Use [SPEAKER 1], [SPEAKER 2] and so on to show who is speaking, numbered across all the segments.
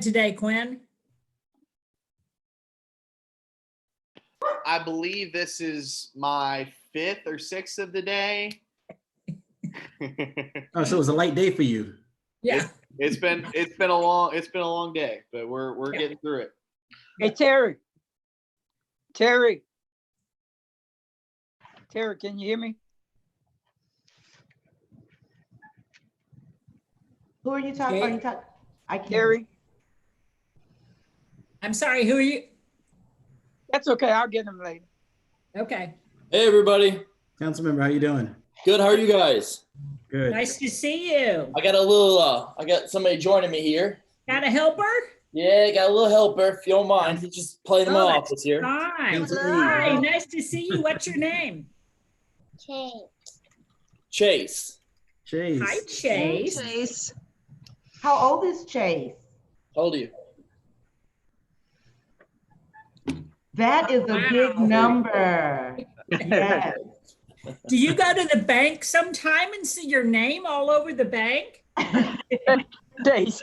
[SPEAKER 1] today, Quinn?
[SPEAKER 2] I believe this is my 5th or 6th of the day.
[SPEAKER 3] Oh, so it was a light day for you.
[SPEAKER 1] Yeah.
[SPEAKER 2] It's been a long day, but we're
[SPEAKER 1] Yeah.
[SPEAKER 2] getting through it.
[SPEAKER 4] Hey, Terry. Terry, can you hear me?
[SPEAKER 5] Who are you talking? Are you talking? I can't.
[SPEAKER 4] Terry,
[SPEAKER 1] I'm sorry, who are you?
[SPEAKER 4] that's okay. I'll get him later.
[SPEAKER 1] Okay.
[SPEAKER 6] Hey, everybody.
[SPEAKER 3] Councilmember, how you doing?
[SPEAKER 6] Good. How are you guys?
[SPEAKER 3] Good.
[SPEAKER 1] Nice to see you.
[SPEAKER 6] I got somebody joining me here.
[SPEAKER 1] Got a helper?
[SPEAKER 6] Yeah, got a little helper, if you don't mind. He's just playing my
[SPEAKER 1] Oh,
[SPEAKER 6] office here.
[SPEAKER 1] Hi.
[SPEAKER 3] Good to see you.
[SPEAKER 1] Hi, nice to see you. What's your name?
[SPEAKER 6] Chase.
[SPEAKER 3] Chase.
[SPEAKER 1] Hi, Chase.
[SPEAKER 5] Chase. How old is Chase?
[SPEAKER 6] How old are you?
[SPEAKER 5] That is a big
[SPEAKER 1] Wow.
[SPEAKER 5] number. Yes.
[SPEAKER 1] Do you go to the bank sometime and see your name all over the bank?
[SPEAKER 4] Days.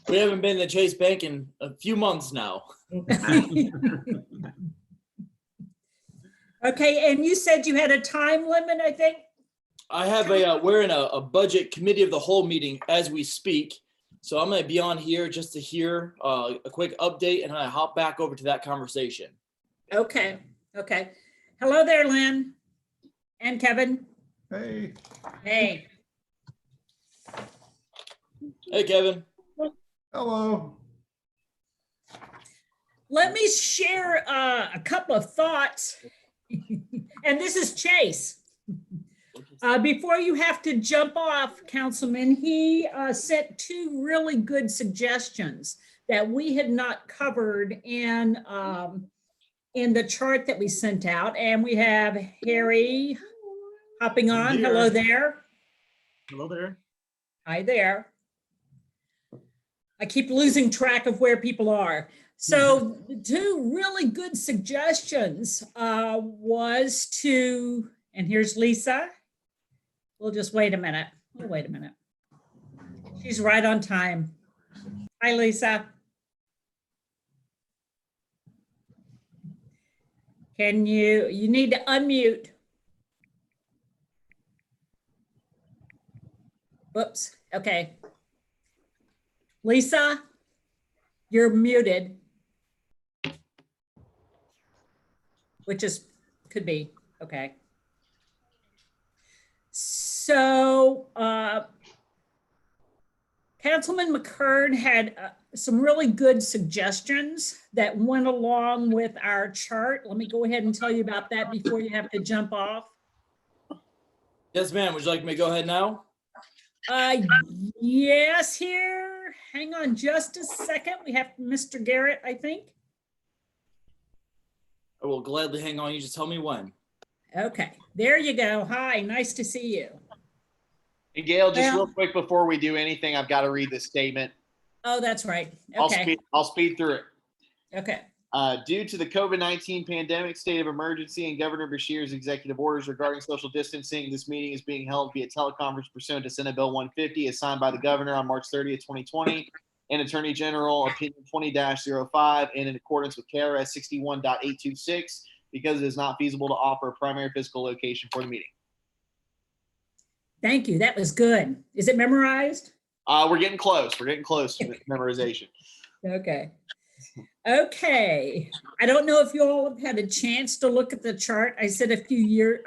[SPEAKER 6] We haven't been to Chase Bank in a few months now.
[SPEAKER 1] Okay, and you said you had a time limit, I think?
[SPEAKER 6] I have we're in a budget committee of the whole meeting as we speak. So I'm gonna be on here just to hear a quick update and I hop back over to that conversation.
[SPEAKER 1] Okay, okay. Hello there, Lynn and Kevin.
[SPEAKER 3] Hey.
[SPEAKER 1] Hey.
[SPEAKER 6] Hey, Kevin.
[SPEAKER 3] Hello.
[SPEAKER 1] Let me share a couple of thoughts. And this is Chase. Before you have to jump off, Councilman, he sent 2 really good suggestions that we had not covered in the chart that we sent out. And we have Harry hopping on.
[SPEAKER 3] here.
[SPEAKER 1] Hello there.
[SPEAKER 3] Hello there.
[SPEAKER 1] Hi there. I keep losing track of where people are. So 2 really good suggestions was to, and here's Lisa. We'll just wait a minute. We'll wait a minute. She's right on time. Hi, Lisa. Can you need to unmute. Whoops, okay. Lisa, you're muted. Which is, could be, okay. So Councilman McCurd had some really good suggestions that went along with our chart. Let me go ahead and tell you about that before you have to jump off.
[SPEAKER 6] Yes, ma'am. Would you like me to go ahead now?
[SPEAKER 1] Yes, here. Hang on just a second. We have Mr. Garrett, I think.
[SPEAKER 6] I will gladly hang on. You just tell me when.
[SPEAKER 1] Okay, there you go. Hi, nice to see you.
[SPEAKER 2] And Gail, just
[SPEAKER 1] Well-
[SPEAKER 2] real quick before we do anything, I've got to read this statement.
[SPEAKER 1] Oh, that's right.
[SPEAKER 2] I'll
[SPEAKER 1] Okay,
[SPEAKER 2] speed through it.
[SPEAKER 1] okay.
[SPEAKER 2] Due to the COVID-19 pandemic state of emergency and Governor Beshear's executive orders regarding social distancing, this meeting is being held via teleconference pursuant to Senate Bill 150, as signed by the governor on March 30th, 2020, and Attorney General Opinion 20-05, and in accordance with KRS 61.826, because it is not feasible to offer a primary physical location for the meeting.
[SPEAKER 1] Thank you. That was good. Is it memorized?
[SPEAKER 2] We're getting close. We're getting close with memorization.
[SPEAKER 1] Okay. Okay. I don't know if you all have had a chance to look at the chart. I said a few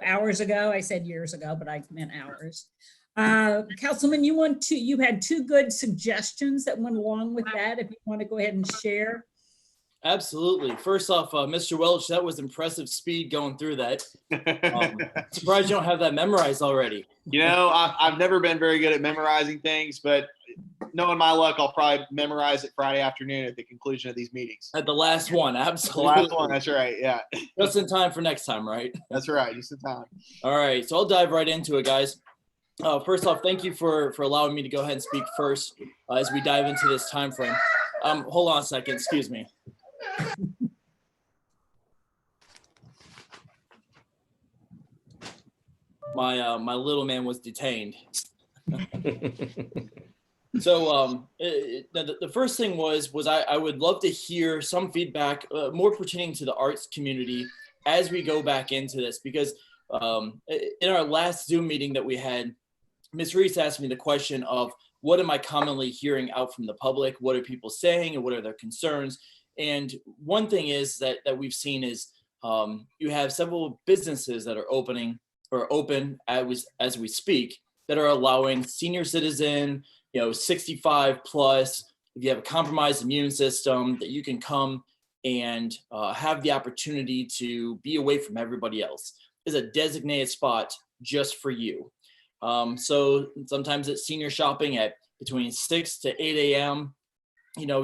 [SPEAKER 1] hours ago. I said years ago, but I meant hours. Councilman, you had 2 good suggestions that went along with that. If you want to go ahead and share.
[SPEAKER 6] Absolutely. First off, Mr. Welch, that was impressive speed going through that. Surprised you don't have that memorized already.
[SPEAKER 2] You know, I've never been very good at memorizing things, but knowing my luck, I'll probably memorize it Friday afternoon at the conclusion of these meetings.
[SPEAKER 6] At the last one,
[SPEAKER 2] The
[SPEAKER 6] absolutely.
[SPEAKER 2] last one, that's right. Yeah,
[SPEAKER 6] Just in time for next time, right?
[SPEAKER 2] that's right. Just in time.
[SPEAKER 6] All right, so I'll dive right into it, guys. First off, thank you for allowing me to go ahead and speak first as we dive into this time frame. Hold on a second, excuse me. My little man was detained. So the first thing was I would love to hear some feedback more pertaining to the arts community as we go back into this, because in our last Zoom meeting that we had, Ms. Reese asked me the question of what am I commonly hearing out from the public? What are people saying and what are their concerns? And one thing is that we've seen is you have several businesses that are open as we speak that are allowing senior citizen, 65 plus, if you have a compromised immune system, that you can come and have the opportunity to be away from everybody else. Is a designated spot just for you. So sometimes it's senior shopping at between 6 to 8 a.m.,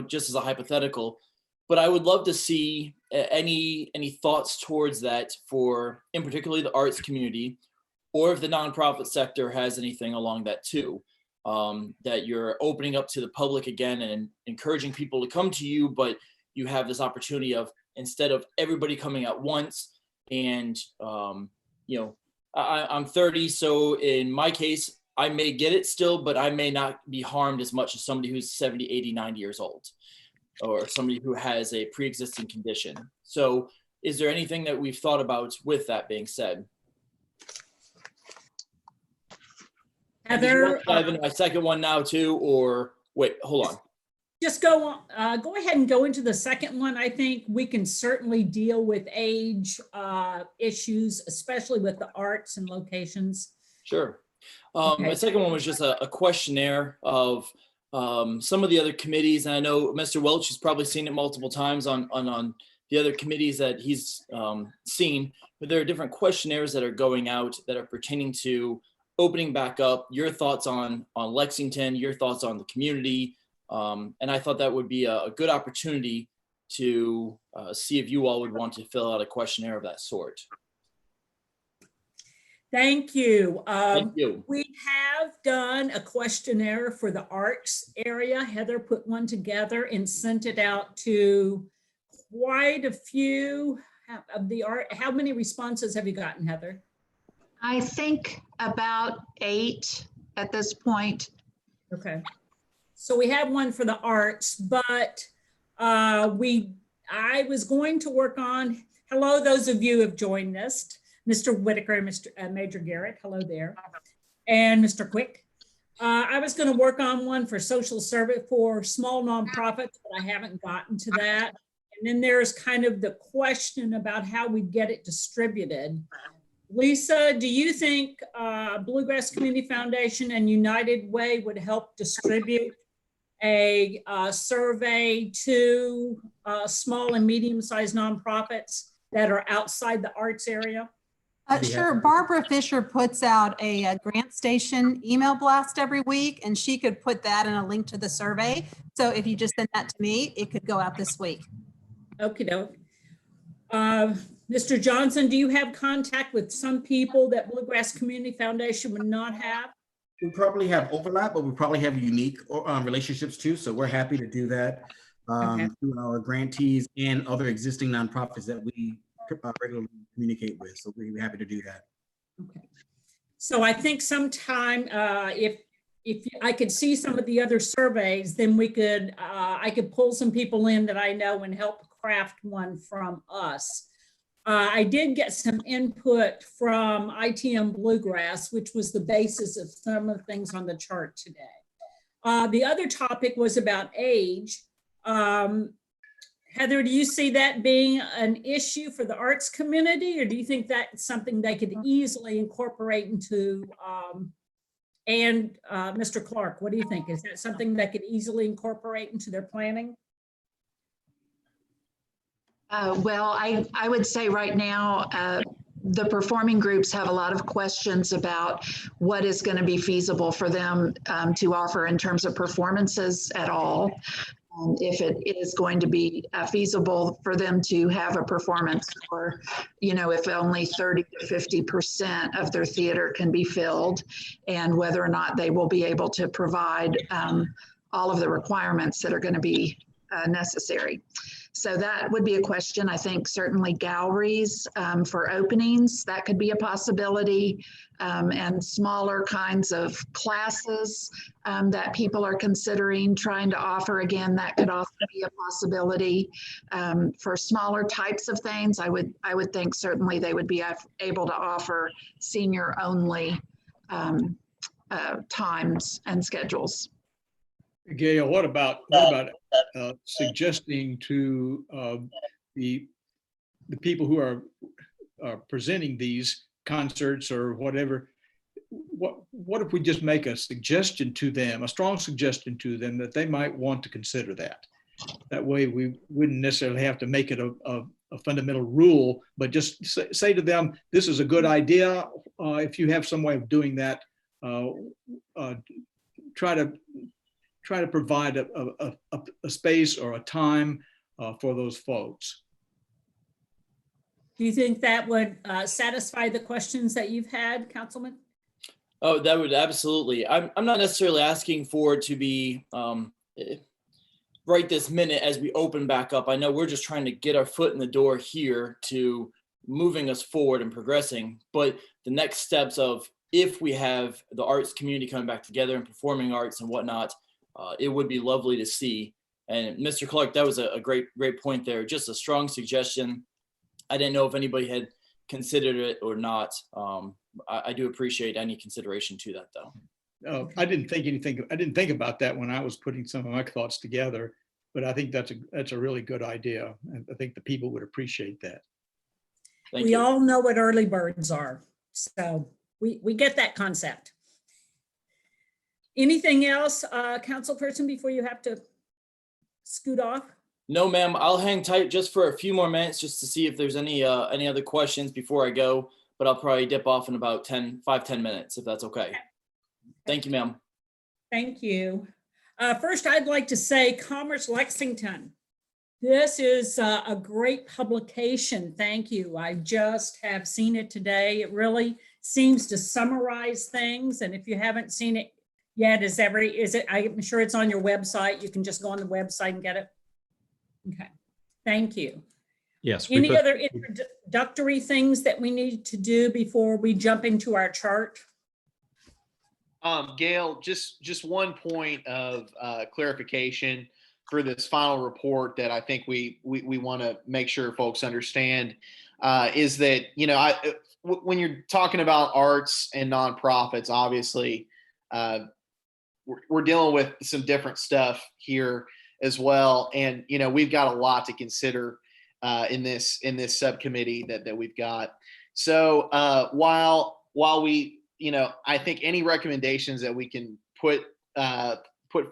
[SPEAKER 6] just as a hypothetical. But I would love to see any thoughts towards that for, in particularly the arts community, or if the nonprofit sector has anything along that too, that you're opening up to the public again and encouraging people to come to you, but you have this opportunity of, instead of everybody coming at once, and I'm 30, so in my case, I may get it still, but I may not be harmed as much as somebody who's 70, 80, 90 years old, or somebody who has a pre-existing condition. So is there anything that we've thought about with that being said?
[SPEAKER 1] Heather,
[SPEAKER 6] dive into my second one now too, or wait, hold on.
[SPEAKER 1] just go ahead and go into the second one. I think we can certainly deal with age issues, especially with the arts and locations.
[SPEAKER 6] Sure.
[SPEAKER 1] Okay.
[SPEAKER 6] My second one was just a questionnaire of some of the other committees. And I know Mr. Welch has probably seen it multiple times on the other committees that he's seen, but there are different questionnaires that are going out that are pertaining to opening back up, your thoughts on Lexington, your thoughts on the community. And I thought that would be a good opportunity to see if you all would want to fill out a questionnaire of that sort.
[SPEAKER 1] Thank you.
[SPEAKER 6] Thank you.
[SPEAKER 1] We have done a questionnaire for the arts area. Heather put one together and sent it out to quite a few of the art. How many responses have you gotten, Heather?
[SPEAKER 7] I think about 8 at this point.
[SPEAKER 1] Okay. So we have one for the arts, but I was going to work on, hello, those of you who have joined us, Mr. Whitaker and Mr. Major Garrett, hello there, and Mr. Quick. I was going to work on one for social service for small nonprofits, but I haven't gotten to that. And then there's kind of the question about how we get it distributed. Lisa, do you think Bluegrass Community Foundation and United Way would help distribute a survey to small and medium-sized nonprofits that are outside the arts area?
[SPEAKER 8] Sure. Barbara Fisher puts out a Grant Station email blast every week, and she could put that in a link to the survey. So if you just send that to me, it could go out this week.
[SPEAKER 1] Okie doke. Mr. Johnson, do you have contact with some people that Bluegrass Community Foundation would not have?
[SPEAKER 3] We probably have overlap, but we probably have unique relationships too. So we're happy to do that through our grantees and other existing nonprofits that we regularly communicate with. So we're happy to do that.
[SPEAKER 1] Okay. So I think sometime if I could see some of the other surveys, then we could, I could pull some people in that I know and help craft one from us. I did get some input from ITM Bluegrass, which was the basis of some of the things on the chart today. The other topic was about age. Heather, do you see that being an issue for the arts community, or do you think that's something they could easily incorporate into, and Mr. Clark, what do you think? Is that something that could easily incorporate into their planning?
[SPEAKER 7] Well, I would say right now, the performing groups have a lot of questions about what is going to be feasible for them to offer in terms of performances at all. If it is going to be feasible for them to have a performance, or, if only 30 to 50% of their theater can be filled, and whether or not they will be able to provide all of the requirements that are going to be necessary. So that would be a question. I think certainly galleries for openings, that could be a possibility, and smaller kinds of classes that people are considering trying to offer. Again, that could also be a possibility. For smaller types of things, I would think certainly they would be able to offer senior only times and schedules.
[SPEAKER 9] Gail, what about suggesting to the people who are presenting these concerts or whatever, what if we just make a suggestion to them, a strong suggestion to them that they might want to consider that? That way we wouldn't necessarily have to make it a fundamental rule, but just say to them, this is a good idea. If you have some way of doing that, try to provide a space or a time for those folks.
[SPEAKER 1] Do you think that would satisfy the questions that you've had, Councilman?
[SPEAKER 6] Oh, that would absolutely. I'm not necessarily asking for it to be right this minute as we open back up. I know we're just trying to get our foot in the door here to moving us forward and progressing. But the next steps of if we have the arts community coming back together and performing arts and whatnot, it would be lovely to see. And Mr. Clark, that was a great point there. Just a strong suggestion. I didn't know if anybody had considered it or not. I do appreciate any consideration to that, though.
[SPEAKER 9] I didn't think about that when I was putting some of my thoughts together, but I think that's a really good idea. And I think the people would appreciate that.
[SPEAKER 6] Thank
[SPEAKER 1] We
[SPEAKER 6] you.
[SPEAKER 1] all know what early birds are, so we get that concept. Anything else, councilperson, before you have to scoot off?
[SPEAKER 6] No, ma'am. I'll hang tight just for a few more minutes just to see if there's any other questions before I go, but I'll probably dip off in about 5-10 minutes, if that's okay. Thank you, ma'am.
[SPEAKER 1] Thank you. First, I'd like to say Commerce Lexington. This is a great publication. Thank you. I just have seen it today. It really seems to summarize things. And if you haven't seen it yet, I'm sure it's on your website. You can just go on the website and get it. Okay, thank you.
[SPEAKER 10] Yes.
[SPEAKER 1] Any other introductory things that we need to do before we jump into our chart?
[SPEAKER 2] Gail, just one point of clarification for this final report that I think we want to make sure folks understand is that, when you're talking about arts and nonprofits, obviously we're dealing with some different stuff here as well. And, we've got a lot to consider in this subcommittee that we've got. So while we, I think any recommendations that we can put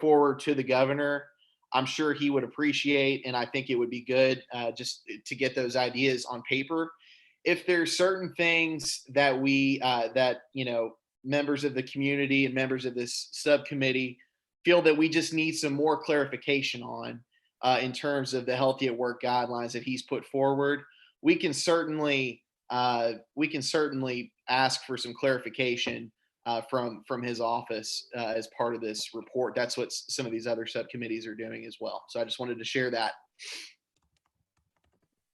[SPEAKER 2] forward to the governor, I'm sure he would appreciate, and I think it would be good just to get those ideas on paper. If there's certain things that members of the community and members of this subcommittee feel that we just need some more clarification on in terms of the Healthy at Work guidelines that he's put forward, we can certainly ask for some clarification from his office as part of this report. That's what some of these other subcommittees are doing as well. So I just wanted to share that.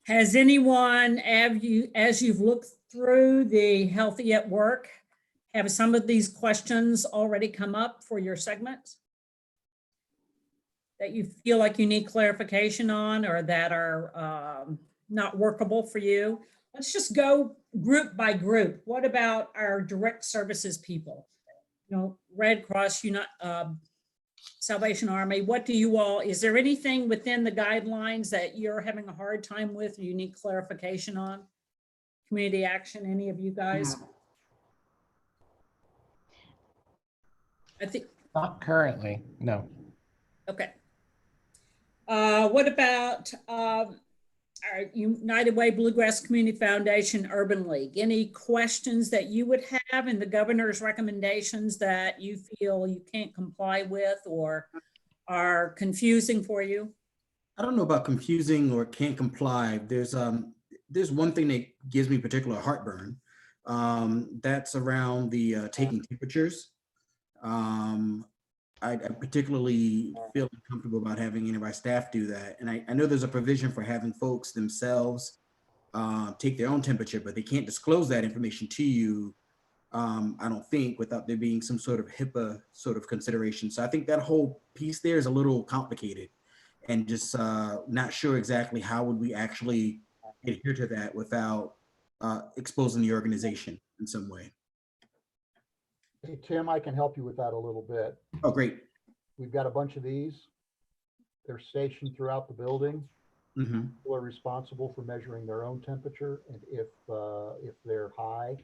[SPEAKER 1] Has anyone, as you've looked through the Healthy at Work, have some of these questions already come up for your segments that you feel like you need clarification on or that are not workable for you? Let's just go group by group. What about our direct services people? Red Cross, Salvation Army, what do you all, is there anything within the guidelines that you're having a hard time with, or you need clarification on? Community action, any of you guys? I think.
[SPEAKER 10] Not currently, no.
[SPEAKER 1] Okay. What about our United Way Bluegrass Community Foundation Urban League? Any questions that you would have in the governor's recommendations that you feel you can't comply with or are confusing for you?
[SPEAKER 3] I don't know about confusing or can't comply. There's one thing that gives me particular heartburn. That's around the taking temperatures. I particularly feel uncomfortable about having any of our staff do that. And I know there's a provision for having folks themselves take their own temperature, but they can't disclose that information to you, I don't think, without there being some sort of HIPAA sort of consideration. So I think that whole piece there is a little complicated, and just not sure exactly how would we actually adhere to that without exposing the organization in some way.
[SPEAKER 11] Hey, Tim, I can help you with that a little bit.
[SPEAKER 3] Oh, great.
[SPEAKER 11] We've got a bunch of these. They're stationed throughout the building.
[SPEAKER 3] Mm-hmm.
[SPEAKER 11] People are responsible for measuring their own temperature, and if they're high,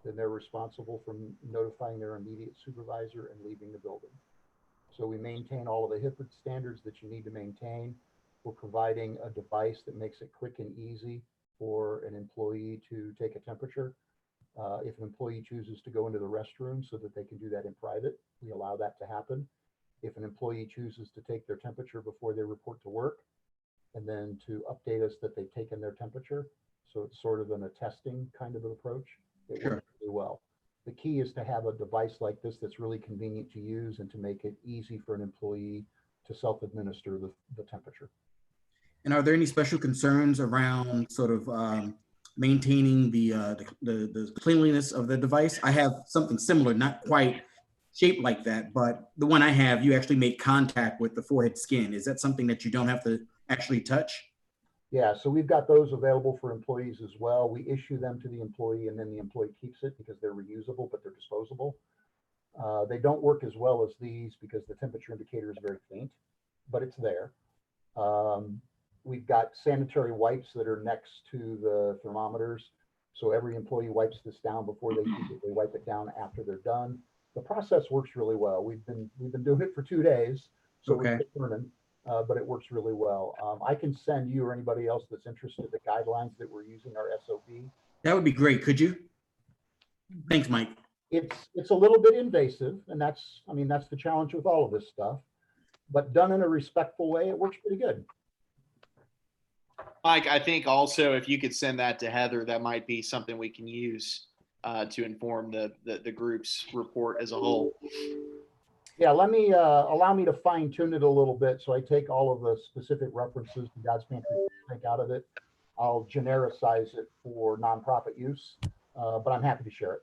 [SPEAKER 11] then they're responsible for notifying their immediate supervisor and leaving the building. So we maintain all of the HIPAA standards that you need to maintain. We're providing a device that makes it quick and easy for an employee to take a temperature. If an employee chooses to go into the restroom so that they can do that in private, we allow that to happen. If an employee chooses to take their temperature before they report to work, and then to update us that they've taken their temperature, so it's sort of an attesting kind of an approach, it works really well. The key is to have a device like this that's really convenient to use and to make it easy for an employee to self-administer the temperature.
[SPEAKER 3] And are there any special concerns around sort of maintaining the cleanliness of the device? I have something similar, not quite shaped like that, but the one I have, you actually make contact with the forehead skin. Is that something that you don't have to actually touch?
[SPEAKER 11] Yeah, so we've got those available for employees as well. We issue them to the employee, and then the employee keeps it because they're reusable, but they're disposable. They don't work as well as these because the temperature indicator is very faint, but it's there. We've got sanitary wipes that are next to the thermometers. So every employee wipes this down before they use it. They wipe it down after they're done. The process works really well. We've been doing it for 2 days, so
[SPEAKER 3] Okay.
[SPEAKER 11] we're learning, but it works really well. I can send you or anybody else that's interested the guidelines that we're using, our SOP.
[SPEAKER 3] That would be great. Could you? Thanks, Mike.
[SPEAKER 11] It's a little bit invasive, and that's the challenge with all of this stuff, but done in a respectful way, it works pretty good.
[SPEAKER 2] Mike, I think also if you could send that to Heather, that might be something we can use to inform the group's report as a whole.
[SPEAKER 11] Yeah, let me allow me to fine tune it a little bit. So I take all of the specific references to God's Pantry, take out of it. I'll genericize it for nonprofit use, but I'm happy to share it.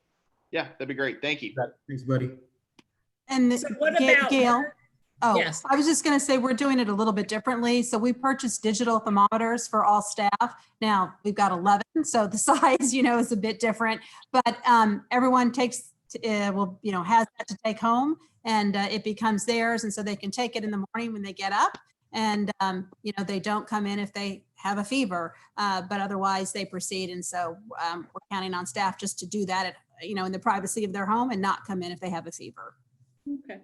[SPEAKER 2] Yeah, that'd be great. Thank you.
[SPEAKER 3] Thanks, buddy.
[SPEAKER 8] And
[SPEAKER 1] So what about
[SPEAKER 8] Gail? Oh,
[SPEAKER 1] Yes.
[SPEAKER 8] I was just going to say, we're doing it a little bit differently. So we purchased digital thermometers for all staff. Now we've got 11, so the size, is a bit different, but everyone has that to take home, and it becomes theirs. And so they can take it in the morning when they get up, and they don't come in if they have a fever, but otherwise they proceed. And so we're counting on staff just to do that in the privacy of their home and not come in if they have a fever.
[SPEAKER 1] Okay.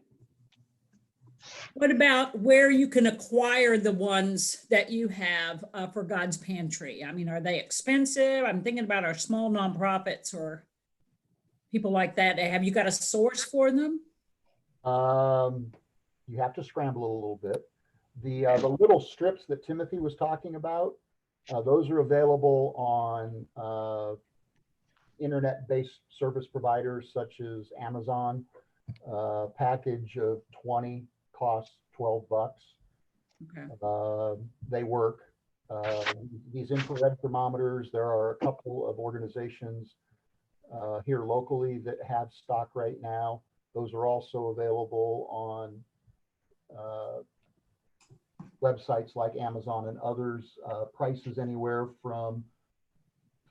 [SPEAKER 1] What about where you can acquire the ones that you have for God's Pantry? I mean, are they expensive? I'm thinking about our small nonprofits or people like that. Have you got a source for them?
[SPEAKER 11] You have to scramble a little bit. The little strips that Timothy was talking about, those are available on internet-based service providers such as Amazon. Package of 20 costs $12.
[SPEAKER 1] Okay.
[SPEAKER 11] They work. These infrared thermometers, there are a couple of organizations here locally that have stock right now. Those are also available on websites like Amazon and others. Prices anywhere from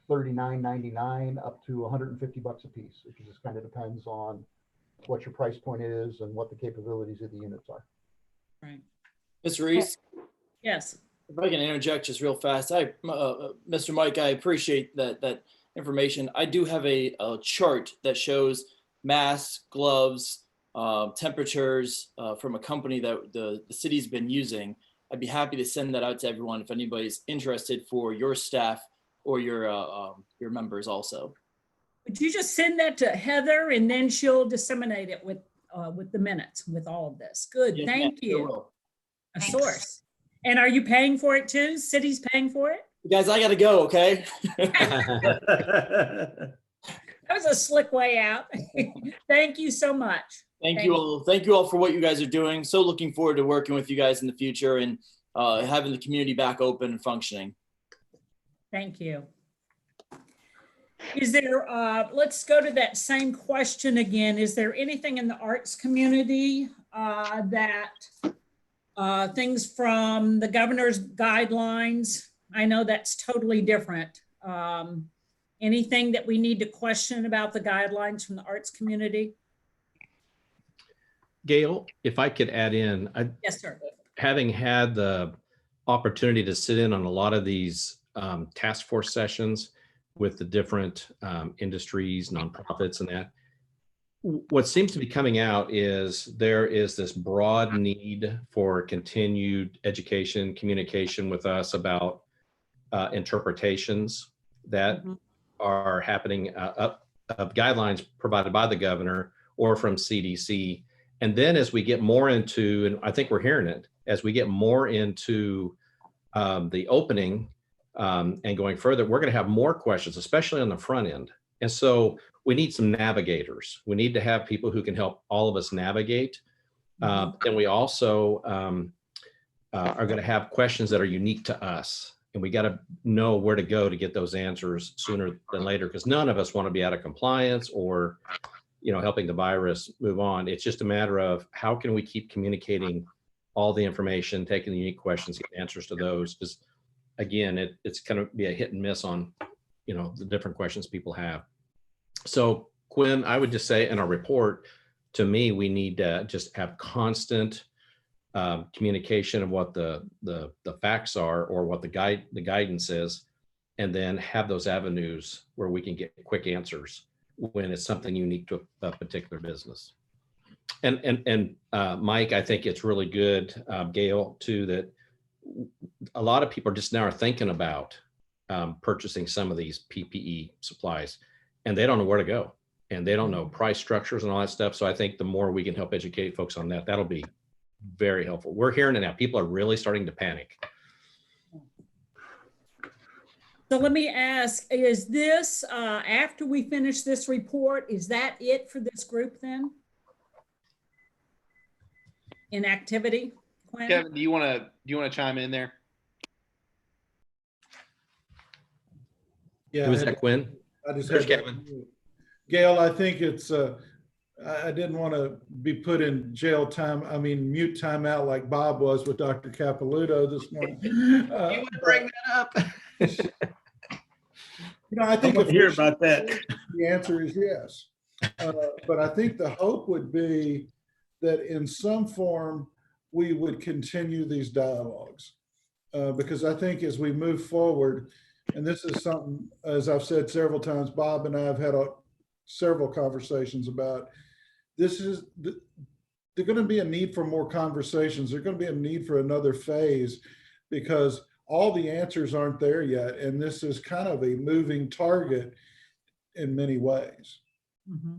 [SPEAKER 11] $39.99 up to $150 a piece. It just kind of depends on what your price point is and what the capabilities of the units are.
[SPEAKER 1] Right.
[SPEAKER 6] Ms. Reese,
[SPEAKER 1] Yes.
[SPEAKER 6] if I can interject just real fast, Mr. Mike, I appreciate that information. I do have a chart that shows masks, gloves, temperatures from a company that the city's been using. I'd be happy to send that out to everyone if anybody's interested for your staff or your members also.
[SPEAKER 1] Would you just send that to Heather and then she'll disseminate it with the minutes with all of this? Good,
[SPEAKER 6] Yes,
[SPEAKER 1] thank
[SPEAKER 6] ma'am, sure
[SPEAKER 1] you.
[SPEAKER 6] will.
[SPEAKER 1] A
[SPEAKER 7] Thanks.
[SPEAKER 1] source. And are you paying for it too? City's paying for it?
[SPEAKER 6] Guys, I gotta go, okay?
[SPEAKER 1] That was a slick way out. Thank you so much.
[SPEAKER 6] Thank you all. Thank you all for what you guys are doing. So looking forward to working with you guys in the future and having the community back open and functioning.
[SPEAKER 1] Thank you. Is there, let's go to that same question again. Is there anything in the arts community that things from the governor's guidelines? I know that's totally different. Anything that we need to question about the guidelines from the arts community?
[SPEAKER 10] Gail, if I could add in,
[SPEAKER 1] Yes, sir.
[SPEAKER 10] having had the opportunity to sit in on a lot of these task force sessions with the different industries, nonprofits and that, what seems to be coming out is there is this broad need for continued education, communication with us about interpretations that are happening of guidelines provided by the governor or from CDC. And then as we get more into, and I think we're hearing it, as we get more into the opening and going further, we're going to have more questions, especially on the front end. And so we need some navigators. We need to have people who can help all of us navigate. And we also are going to have questions that are unique to us. And we got to know where to go to get those answers sooner than later, because none of us want to be out of compliance or, you know, helping the virus move on. It's just a matter of how can we keep communicating all the information, taking the unique questions, get answers to those. Because again, it's going to be a hit and miss on, you know, the different questions people have. So Quinn, I would just say in our report, to me, we need to just have constant communication of what the facts are or what the guidance is, and then have those avenues where we can get quick answers when it's something unique to a particular business. And Mike, I think it's really good, Gail, too, that a lot of people just now are thinking about purchasing some of these PPE supplies, and they don't know where to go, and they don't know price structures and all that stuff. So I think the more we can help educate folks on that, that'll be very helpful. We're hearing it now. People are really starting to panic.
[SPEAKER 1] So let me ask, is this, after we finish this report, is that it for this group then? In activity? Quinn?
[SPEAKER 2] Kevin, do you want to chime in there?
[SPEAKER 3] Yeah.
[SPEAKER 10] Who is that, Quinn?
[SPEAKER 3] I just
[SPEAKER 10] There's
[SPEAKER 3] had
[SPEAKER 10] Kevin.
[SPEAKER 3] Gail, I think it's, I didn't want to be put in mute timeout like Bob was with Dr. Capilouto this morning.
[SPEAKER 10] You would bring that up.
[SPEAKER 3] You know, I think
[SPEAKER 9] I hear about that.
[SPEAKER 3] The answer is yes. But I think the hope would be that in some form, we would continue these dialogues. Because I think as we move forward, and this is something, as I've said several times, Bob and I have had several conversations about, there's going to be a need for more conversations. There's going to be a need for another phase because all the answers aren't there yet. And this is kind of a moving target in many ways.
[SPEAKER 1] Mm-hmm.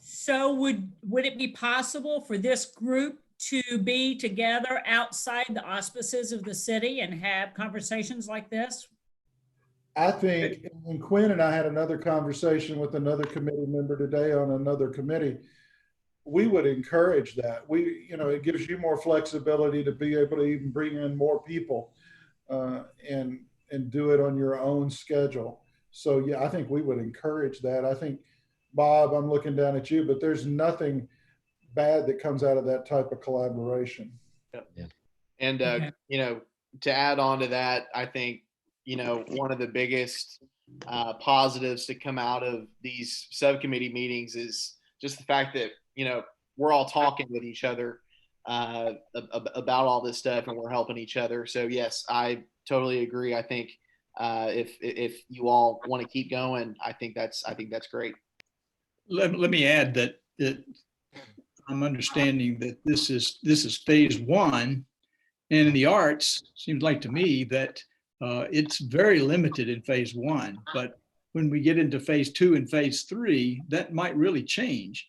[SPEAKER 1] So would it be possible for this group to be together outside the auspices of the city and have conversations like this?
[SPEAKER 3] I think, and Quinn and I had another conversation with another committee member today on another committee. We would encourage that. It gives you more flexibility to be able to even bring in more people and do it on your own schedule. So yeah, I think we would encourage that. I think, Bob, I'm looking down at you, but there's nothing bad that comes out of that type of collaboration.
[SPEAKER 2] Yeah. And, to add on to that, I think, one of the biggest positives to come out of these subcommittee meetings is just the fact that, we're all talking with each other about all this stuff and we're helping each other. So yes, I totally agree. I think if you all want to keep going, I think that's great.
[SPEAKER 9] Let me add that I'm understanding that this is phase one, and in the arts, seems like to me that it's very limited in phase one. But when we get into phase two and phase three, that might really change.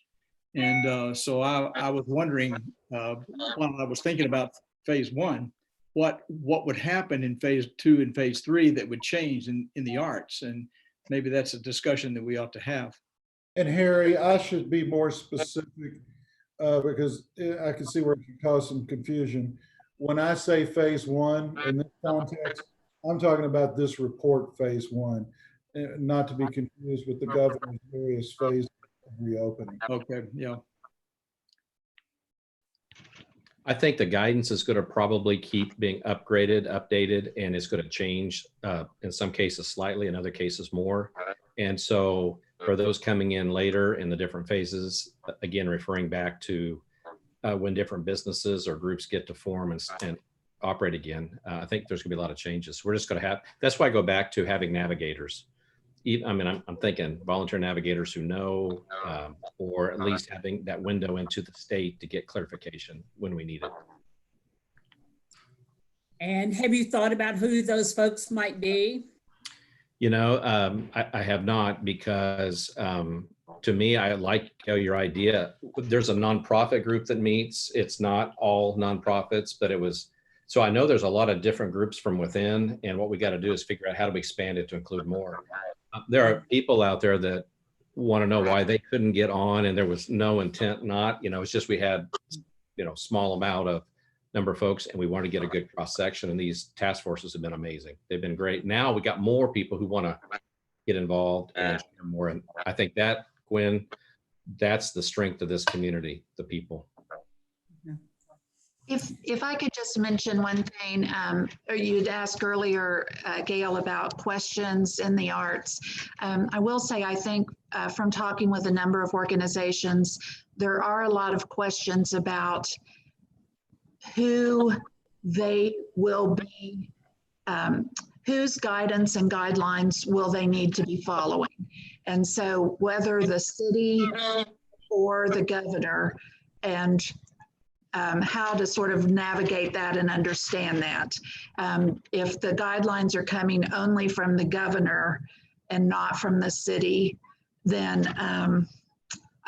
[SPEAKER 9] And so I was wondering while I was thinking about phase one, what would happen in phase two and phase three that would change in the arts. And maybe that's a discussion that we ought to have.
[SPEAKER 12] And Harry, I should be more specific because I can see where it can cause some confusion. When I say phase one in this context, I'm talking about this report, phase one, not to be confused with the governor's various phases of reopening.
[SPEAKER 9] Okay, yeah.
[SPEAKER 10] I think the guidance is going to probably keep being upgraded, updated, and it's going to change in some cases slightly, in other cases more. And so for those coming in later in the different phases, again, referring back to when different businesses or groups get to form and operate again, I think there's going to be a lot of changes. We're just going to have, that's why I go back to having navigators. I mean, I'm thinking volunteer navigators who know, or at least having that window into the state to get clarification when we need it.
[SPEAKER 1] And have you thought about who those folks might be?
[SPEAKER 10] You know, I have not, because to me, I like your idea. There's a nonprofit group that meets. It's not all nonprofits, but it was, so I know there's a lot of different groups from within, and what we got to do is figure out how do we expand it to include more. There are people out there that want to know why they couldn't get on, and there was no intent not, you know, it's just we had, you know, small amount of number of folks, and we wanted to get a good cross section, and these task forces have been amazing. They've been great. Now we got more people who want to get involved and share more, and I think that, Gwen, that's the strength of this community, the people.
[SPEAKER 7] If I could just mention one thing, or you'd asked earlier, Gail, about questions in the arts. I will say, I think from talking with a number of organizations, there are a lot of questions about who they will be, whose guidance and guidelines will they need to be following. And so whether the city or the governor, and how to sort of navigate that and understand that. If the guidelines are coming only from the governor and not from the city, then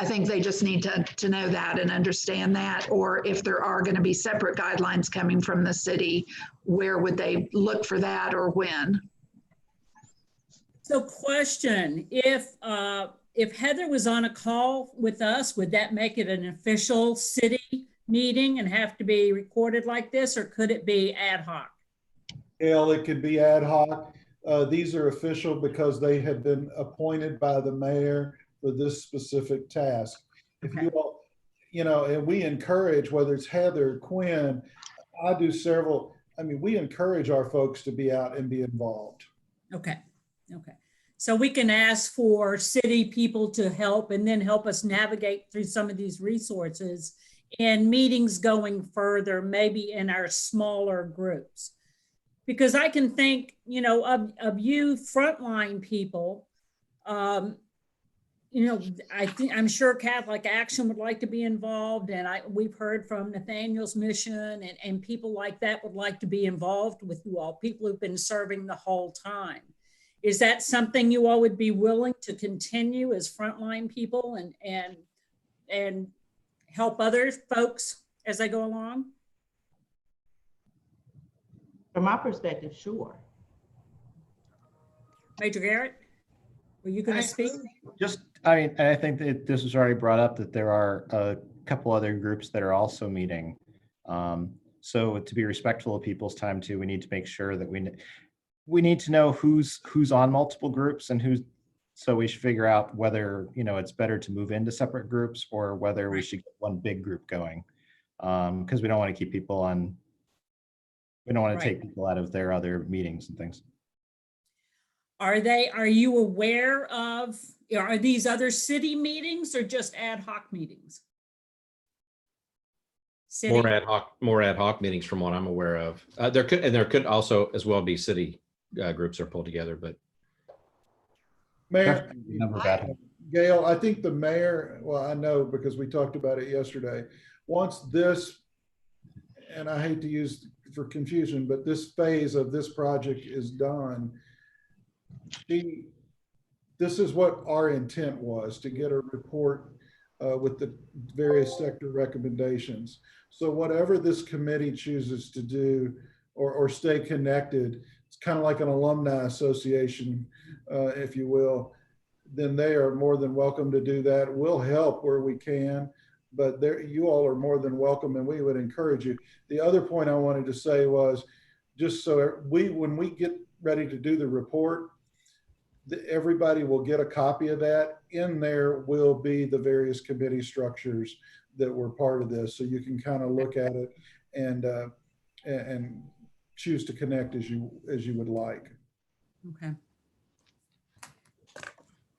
[SPEAKER 7] I think they just need to know that and understand that. Or if there are going to be separate guidelines coming from the city, where would they look for that or when?
[SPEAKER 1] So question, if Heather was on a call with us, would that make it an official city meeting and have to be recorded like this, or could it be ad hoc?
[SPEAKER 12] Gail, it could be ad hoc. These are official because they have been appointed by the mayor for this specific task. If you all, you know, and we encourage, whether it's Heather, Quinn, I do several, I mean, we encourage our folks to be out and be involved.
[SPEAKER 1] Okay, okay. So we can ask for city people to help and then help us navigate through some of these resources and meetings going further, maybe in our smaller groups. Because I can think, you know, of you frontline people, you know, I'm sure Catholic Action would like to be involved, and we've heard from Nathaniel's Mission and people like that would like to be involved with you all, people who've been serving the whole time. Is that something you all would be willing to continue as frontline people and help other folks as they go along?
[SPEAKER 5] From my perspective, sure.
[SPEAKER 1] Major Garrett, were you going to speak?
[SPEAKER 13] Just, I mean, I think that this was already brought up that there are a couple other groups that are also meeting. So to be respectful of people's time too, we need to make sure that we need to know who's on multiple groups and who's, so we should figure out whether, you know, it's better to move into separate groups or whether we should get one big group going. Because we don't want to keep people on, we don't want to take people out of their other meetings and things.
[SPEAKER 1] Are you aware of, are these other city meetings or just ad hoc meetings? City?
[SPEAKER 10] More ad hoc meetings from what I'm aware of. There could also as well be city groups are pulled together, but.
[SPEAKER 12] Mayor, Gail, I think the mayor, well, I know because we talked about it yesterday, once this, and I hate to use for confusion, but this phase of this project is done, this is what our intent was, to get a report with the various sector recommendations. So whatever this committee chooses to do or stay connected, kind of like an alumni association, if you will, then they are more than welcome to do that. We'll help where we can, but you all are more than welcome, and we would encourage you. The other point I wanted to say was, just so when we get ready to do the report, everybody will get a copy of that. In there will be the various committee structures that were part of this, so you can kind of look at it and choose to connect as you would like.
[SPEAKER 1] Okay.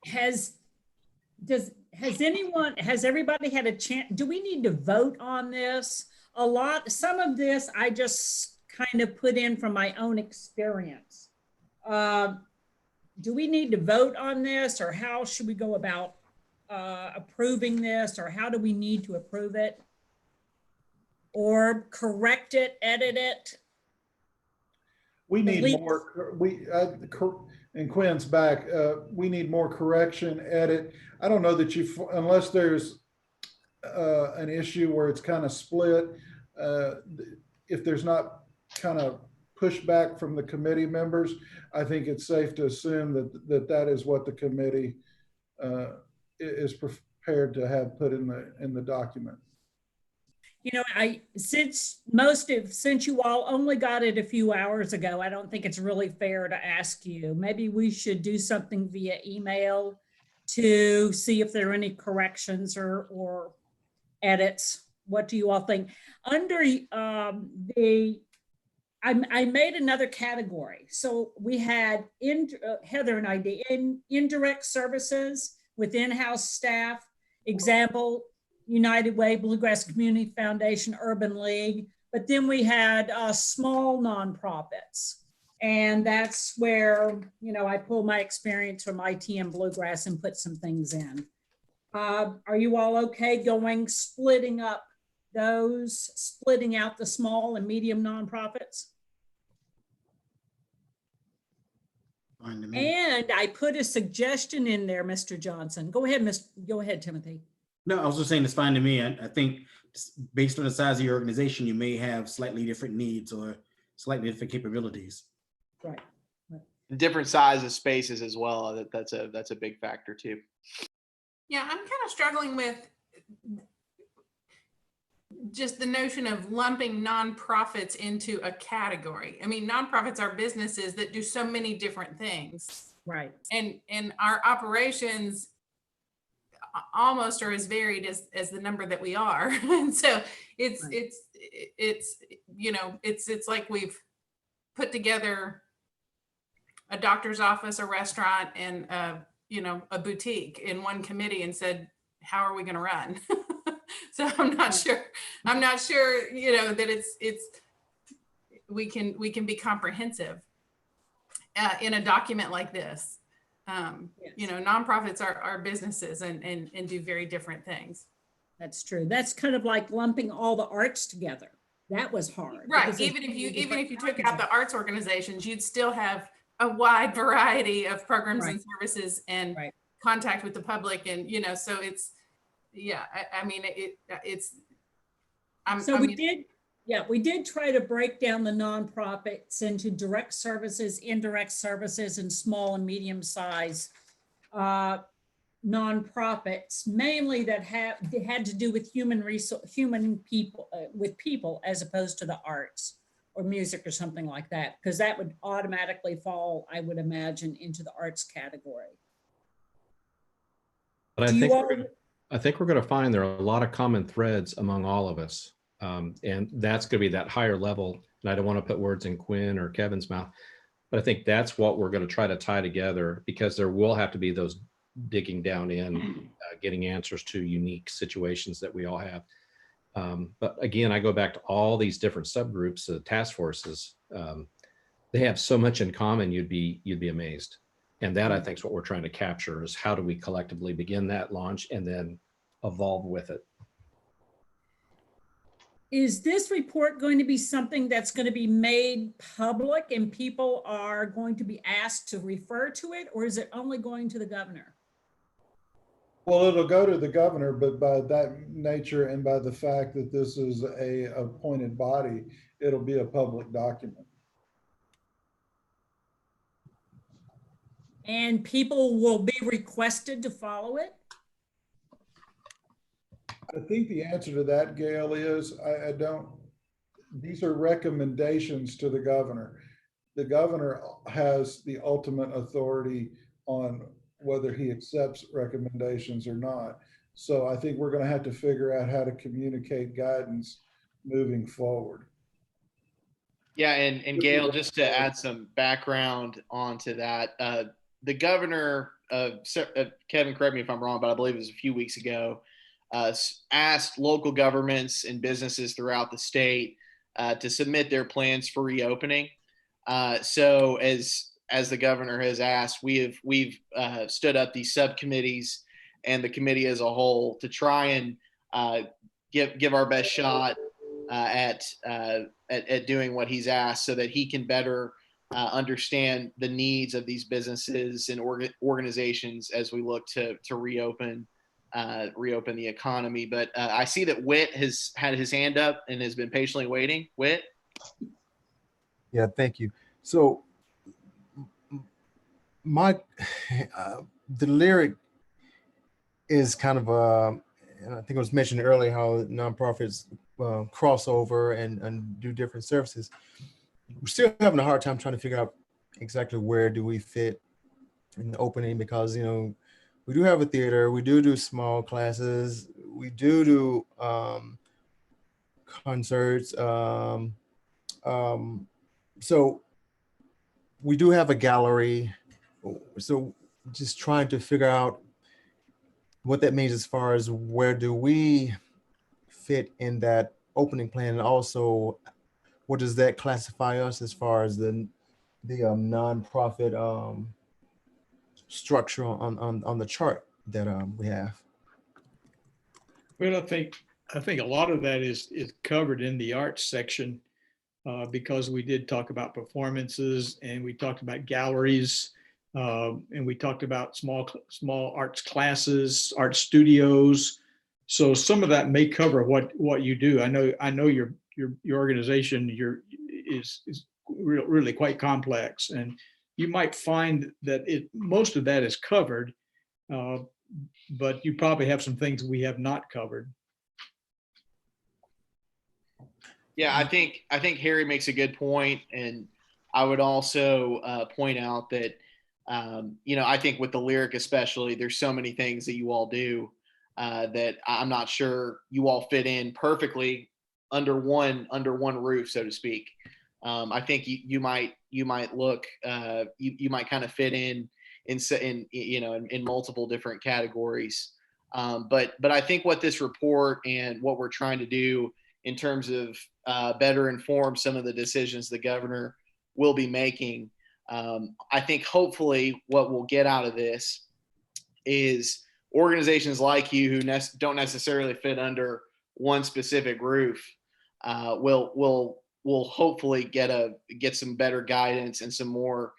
[SPEAKER 1] Has everybody had a chance? Do we need to vote on this? Some of this I just kind of put in from my own experience. Do we need to vote on this, or how should we go about approving this, or how do we need to approve it? Or correct it, edit it?
[SPEAKER 12] We need more, and Quinn's back, we need more correction, edit. I don't know that unless there's an issue where it's kind of split, if there's not kind of pushback from the committee members, I think it's safe to assume that is what the committee is prepared to have put in the document.
[SPEAKER 1] You know, since you all only got it a few hours ago, I don't think it's really fair to ask you. Maybe we should do something via email to see if there are any corrections or edits. What do you all think? Under I made another category. So we had Heather and I did indirect services with in-house staff. Example, United Way, Bluegrass Community Foundation, Urban League. But then we had small nonprofits. And that's where, you know, I pull my experience from IT and Bluegrass and put some things in. Are you all okay splitting out the small and medium nonprofits?
[SPEAKER 3] Fine to me.
[SPEAKER 1] And I put a suggestion in there, Mr. Johnson. Go ahead, Timothy.
[SPEAKER 3] No, I was just saying it's fine to me. I think based on the size of your organization, you may have slightly different needs or slightly different capabilities.
[SPEAKER 1] Right.
[SPEAKER 2] Different sizes, spaces as well. That's a big factor too.
[SPEAKER 14] Yeah, I'm kind of struggling with just the notion of lumping nonprofits into a category. I mean, nonprofits are businesses that do so many different things.
[SPEAKER 1] Right.
[SPEAKER 14] And our operations almost are as varied as the number that we are. And so it's you know, it's like we've put together a doctor's office, a restaurant, and you know, a boutique in one committee and said, how are we going to run? So I'm not sure, you know, that we can be comprehensive in a document like this. Yes. You know, nonprofits are businesses and do very different things.
[SPEAKER 1] That's true. That's kind of like lumping all the arts together. That was hard.
[SPEAKER 14] Right. Even if you took out the arts organizations, you'd still have a wide variety of programs and services and contact with the public. And, you know, so it's, yeah, I mean,
[SPEAKER 1] we did try to break down the nonprofits into direct services, indirect services, and small and medium size nonprofits, mainly that had to do with people as opposed to the arts or music or something like that, because that would automatically fall, I would imagine, into the arts category.
[SPEAKER 10] But I think we're going to find there are a lot of common threads among all of us. And that's going to be that higher level. And I don't want to put words in Quinn or Kevin's mouth, but I think that's what we're going to try to tie together, because there will have to be those digging down in, getting answers to unique situations that we all have. But again, I go back to all these different subgroups, task forces. They have so much in common. You'd be amazed. And that, I think, is what we're trying to capture, is how do we collectively begin that launch and then evolve with it.
[SPEAKER 1] Is this report going to be something that's going to be made public and people are going to be asked to refer to it, or is it only going to the governor?
[SPEAKER 12] Well, it'll go to the governor, but by that nature and by the fact that this is a appointed body, it'll be a public document.
[SPEAKER 1] and people will be requested to follow it?
[SPEAKER 12] I think the answer to that, Gail, is I don't, these are recommendations to the governor. The governor has the ultimate authority on whether he accepts recommendations or not. So I think we're going to have to figure out how to communicate guidance moving forward.
[SPEAKER 2] Yeah, and Gail, just to add some background onto that, the governor, Kevin, correct me if I'm wrong, but I believe it was a few weeks ago, asked local governments and businesses throughout the state to submit their plans for reopening. So as the governor has asked, we've stood up these subcommittees and the committee as a whole to try and give our best shot at doing what he's asked, so that he can better understand the needs of these businesses and organizations as we look to reopen the economy. But I see that Whit has had his hand up and has been patiently waiting. Whit?
[SPEAKER 15] Yeah, thank you. So my the lyric is kind of and I think it was mentioned earlier how nonprofits cross over and do different services. We're still having a hard time trying to figure out exactly where do we fit in the opening, because we do have a theater, we do small classes, we do concerts. So we do have a gallery. So just trying to figure out what that means as far as where do we fit in that opening plan, and also what does that classify us as far as the nonprofit structure on the chart that we have.
[SPEAKER 9] Well, I think a lot of that is covered in the arts section, because we did talk about performances, and we talked about galleries, and we talked about small arts classes, art studios. So some of that may cover what you do. I know your organization is really quite complex, and you might find that most of that is covered, but you probably have some things we have not covered.
[SPEAKER 2] Yeah, I think Harry makes a good point, and I would also point out that I think with the lyric especially, there's so many things that you all do that I'm not sure you all fit in perfectly under one roof, so to speak. I think you might look you might kind of fit in multiple different categories. But I think what this report and what we're trying to do in terms of better inform some of the decisions the governor will be making, I think hopefully what we'll get out of this is organizations like you who don't necessarily fit under one specific roof will hopefully get some better guidance and some more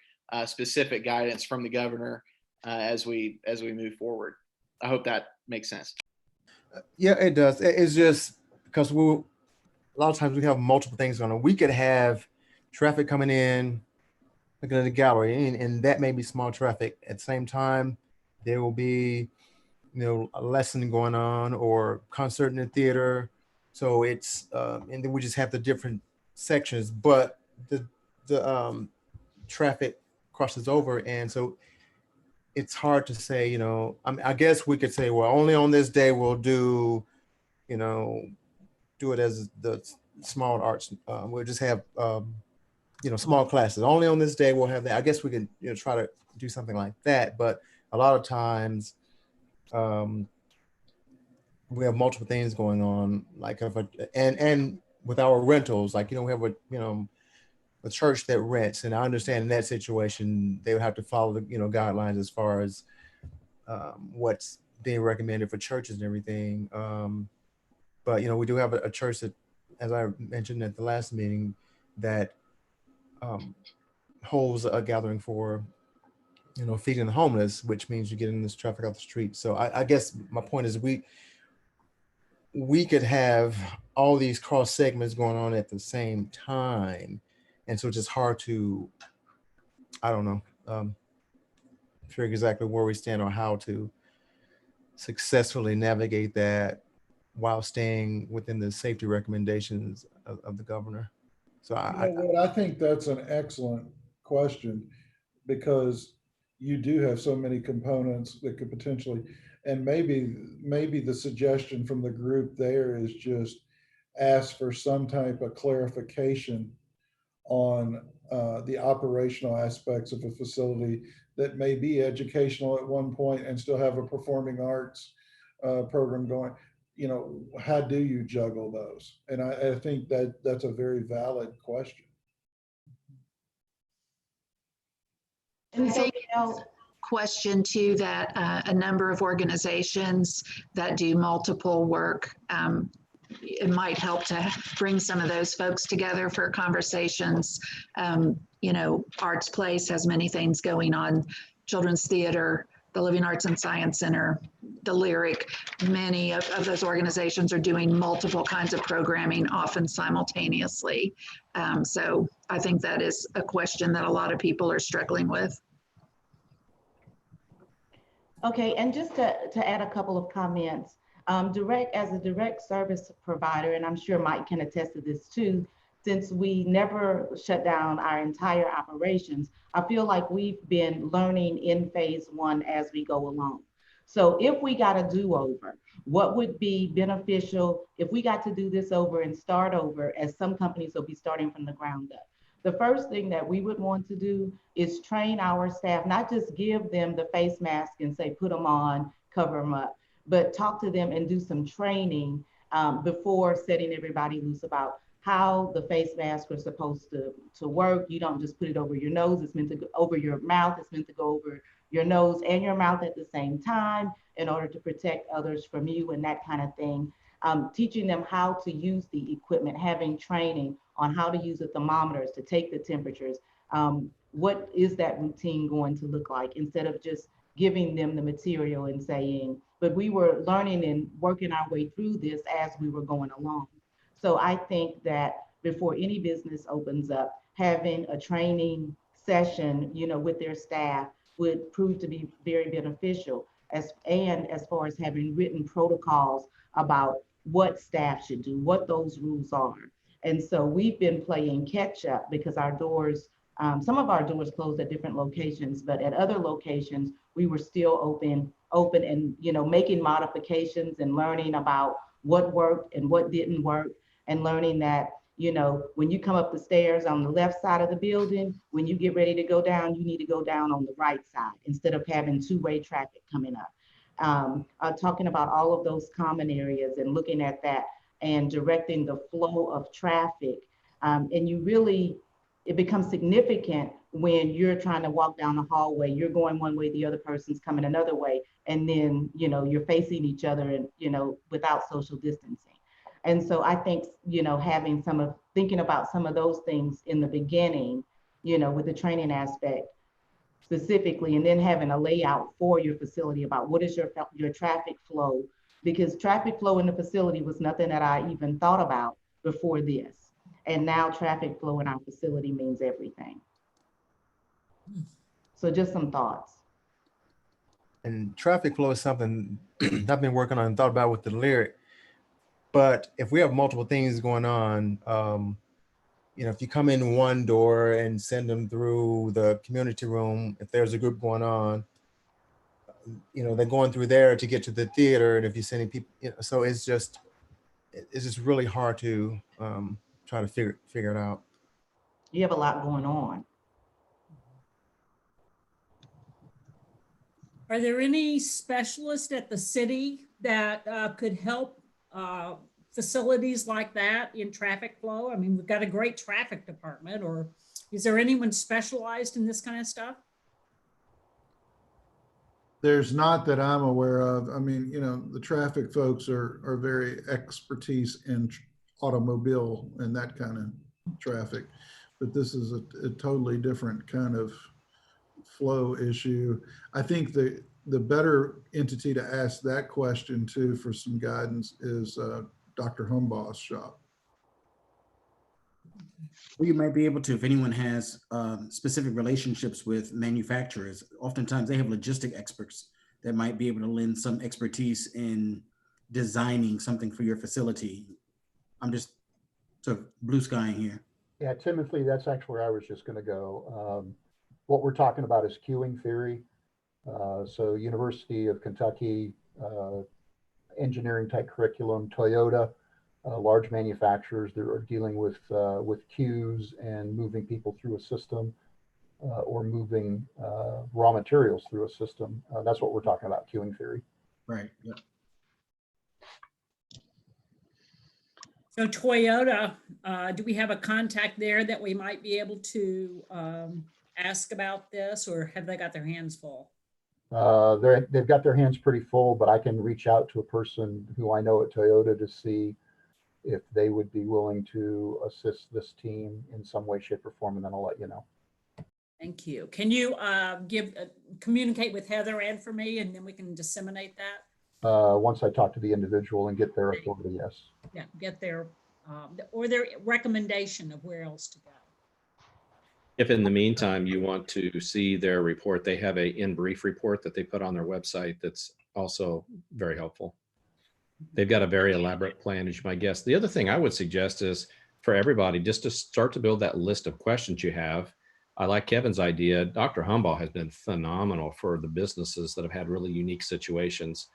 [SPEAKER 2] specific guidance from the governor as we move forward. I hope that makes sense.
[SPEAKER 15] Yeah, it does. It's just because a lot of times we have multiple things going on. We could have traffic coming in, looking at the gallery, and that may be small traffic. At the same time, there will be, a lesson going on or concert in the theater. So it's, and then we just have the different sections, but the traffic crosses over. And so it's hard to say, I guess we could say, well, only on this day we'll do it as the small arts. We'll just have, small classes. Only on this day we'll have that. I guess we can, try to do something like that. But a lot of times we have multiple things going on, like and with our rentals, like, we have a church that rents, and I understand in that situation they would have to follow the guidelines as far as what's being recommended for churches and everything. But we do have a church that, as I mentioned at the last meeting, that holds a gathering for feeding the homeless, which means you get in this traffic off the street. So I guess my point is we could have all these cross segments going on at the same time, and so it's just hard to, I don't know, figure exactly where we stand on how to successfully navigate that while staying within the safety recommendations of the governor. So
[SPEAKER 12] I think that's an excellent question, because you do have so many components that could potentially, and maybe the suggestion from the group there is just ask for some type of clarification on the operational aspects of a facility that may be educational at one point and still have a performing arts program going. You know, how do you juggle those? And I think that that's a very valid question.
[SPEAKER 7] I think question too that a number of organizations that do multiple work, it might help to bring some of those folks together for conversations. You know, Arts Place has many things going on, Children's Theater, the Living Arts and Science Center, the Lyric. Many of those organizations are doing multiple kinds of programming, often simultaneously. So I think that is a question that a lot of people are struggling with.
[SPEAKER 5] Okay, and just to add a couple of comments, as a direct service provider, and I'm sure Mike can attest to this too, since we never shut down our entire operations, I feel like we've been learning in phase one as we go along. So if we got a do-over, what would be beneficial if we got to do this over and start over, as some companies will be starting from the ground up? The first thing that we would want to do is train our staff, not just give them the face mask and say, put them on, cover them up, but talk to them and do some training before setting everybody loose about how the face masks are supposed to work. You don't just put it over your nose. It's meant to go over your mouth. It's meant to go over your nose and your mouth at the same time in order to protect others from you and that kind of thing. Teaching them how to use the equipment, having training on how to use the thermometers to take the temperatures. What is that routine going to look like, instead of just giving them the material and saying, but we were learning and working our way through this as we were going along. So I think that before any business opens up, having a training session, you know, with their staff would prove to be very beneficial, as far as having written protocols about what staff should do, what those rules are. And so we've been playing catch up because our doors, some of our doors closed at different locations, but at other locations, we were still open and, you know, making modifications and learning about what worked and what didn't work, and learning that, you know, when you come up the stairs on the left side of the building, when you get ready to go down, you need to go down on the right side instead of having two-way traffic coming up. Talking about all of those common areas and looking at that and directing the flow of traffic. And you really, it becomes significant when you're trying to walk down the hallway, you're going one way, the other person's coming another way, and then, you know, you're facing each other and, you know, without social distancing. And so I think, you know, thinking about some of those things in the beginning, you know, with the training aspect specifically, and then having a layout for your facility about what is your traffic flow, because traffic flow in the facility was nothing that I even thought about before this. And now traffic flow in our facility means everything. So just some thoughts.
[SPEAKER 15] And traffic flow is something I've been working on and thought about with the Lyric. But if we have multiple things going on, you know, if you come in one door and send them through the community room, if there's a group going on, you know, they're going through there to get to the theater. And if you're sending people, you know, so it's just really hard to try to figure it out.
[SPEAKER 5] You have a lot going on.
[SPEAKER 1] Are there any specialists at the city that could help facilities like that in traffic flow? I mean, we've got a great traffic department, or is there anyone specialized in this kind of stuff?
[SPEAKER 12] There's not that I'm aware of. I mean, you know, the traffic folks are very expertise in automobile and that kind of traffic, but this is a totally different kind of flow issue. I think the better entity to ask that question to for some guidance is Dr. Humbaugh's shop.
[SPEAKER 3] Or you might be able to, if anyone has specific relationships with manufacturers, oftentimes they have logistic experts that might be able to lend some expertise in designing something for your facility. I'm just sort of blue skying here.
[SPEAKER 11] Yeah, Timothy, that's actually where I was just going to go. What we're talking about is queuing theory. So University of Kentucky, engineering type curriculum, Toyota, large manufacturers that are dealing with queues and moving people through a system or moving raw materials through a system. That's what we're talking about, queuing theory.
[SPEAKER 3] Right. Yep.
[SPEAKER 1] So Toyota, do we have a contact there that we might be able to ask about this, or have they got their hands full?
[SPEAKER 11] They've got their hands pretty full, but I can reach out to a person who I know at Toyota to see if they would be willing to assist this team in some way, shape, or form, and then I'll let you know.
[SPEAKER 1] Thank you. Can you communicate with Heather and for me, and then we can disseminate that?
[SPEAKER 11] Once I talk to the individual and get their authority, yes.
[SPEAKER 1] Yeah, get their or their recommendation of where else to go.
[SPEAKER 10] If in the meantime you want to see their report, they have a in brief report that they put on their website that's also very helpful. They've got a very elaborate plan, as you might guess. The other thing I would suggest is for everybody just to start to build that list of questions you have. I like Kevin's idea. Dr. Humbaugh has been phenomenal for the businesses that have had really unique situations.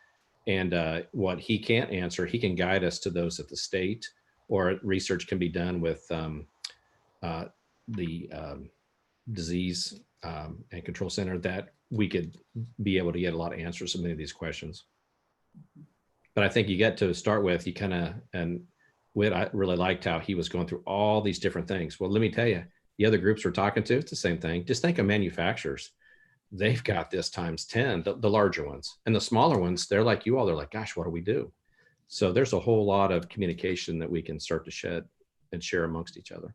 [SPEAKER 10] And what he can't answer, he can guide us to those at the state, or research can be done with the Disease and Control Center, that we could be able to get a lot of answers to many of these questions. But I think you get to start with, you kind of, and Whit, I really liked how he was going through all these different things. Well, let me tell you, the other groups we're talking to, it's the same thing. Just think of manufacturers. They've got this times 10, the larger ones. And the smaller ones, they're like you all, they're like, gosh, what do we do? So there's a whole lot of communication that we can start to shed and share amongst each other.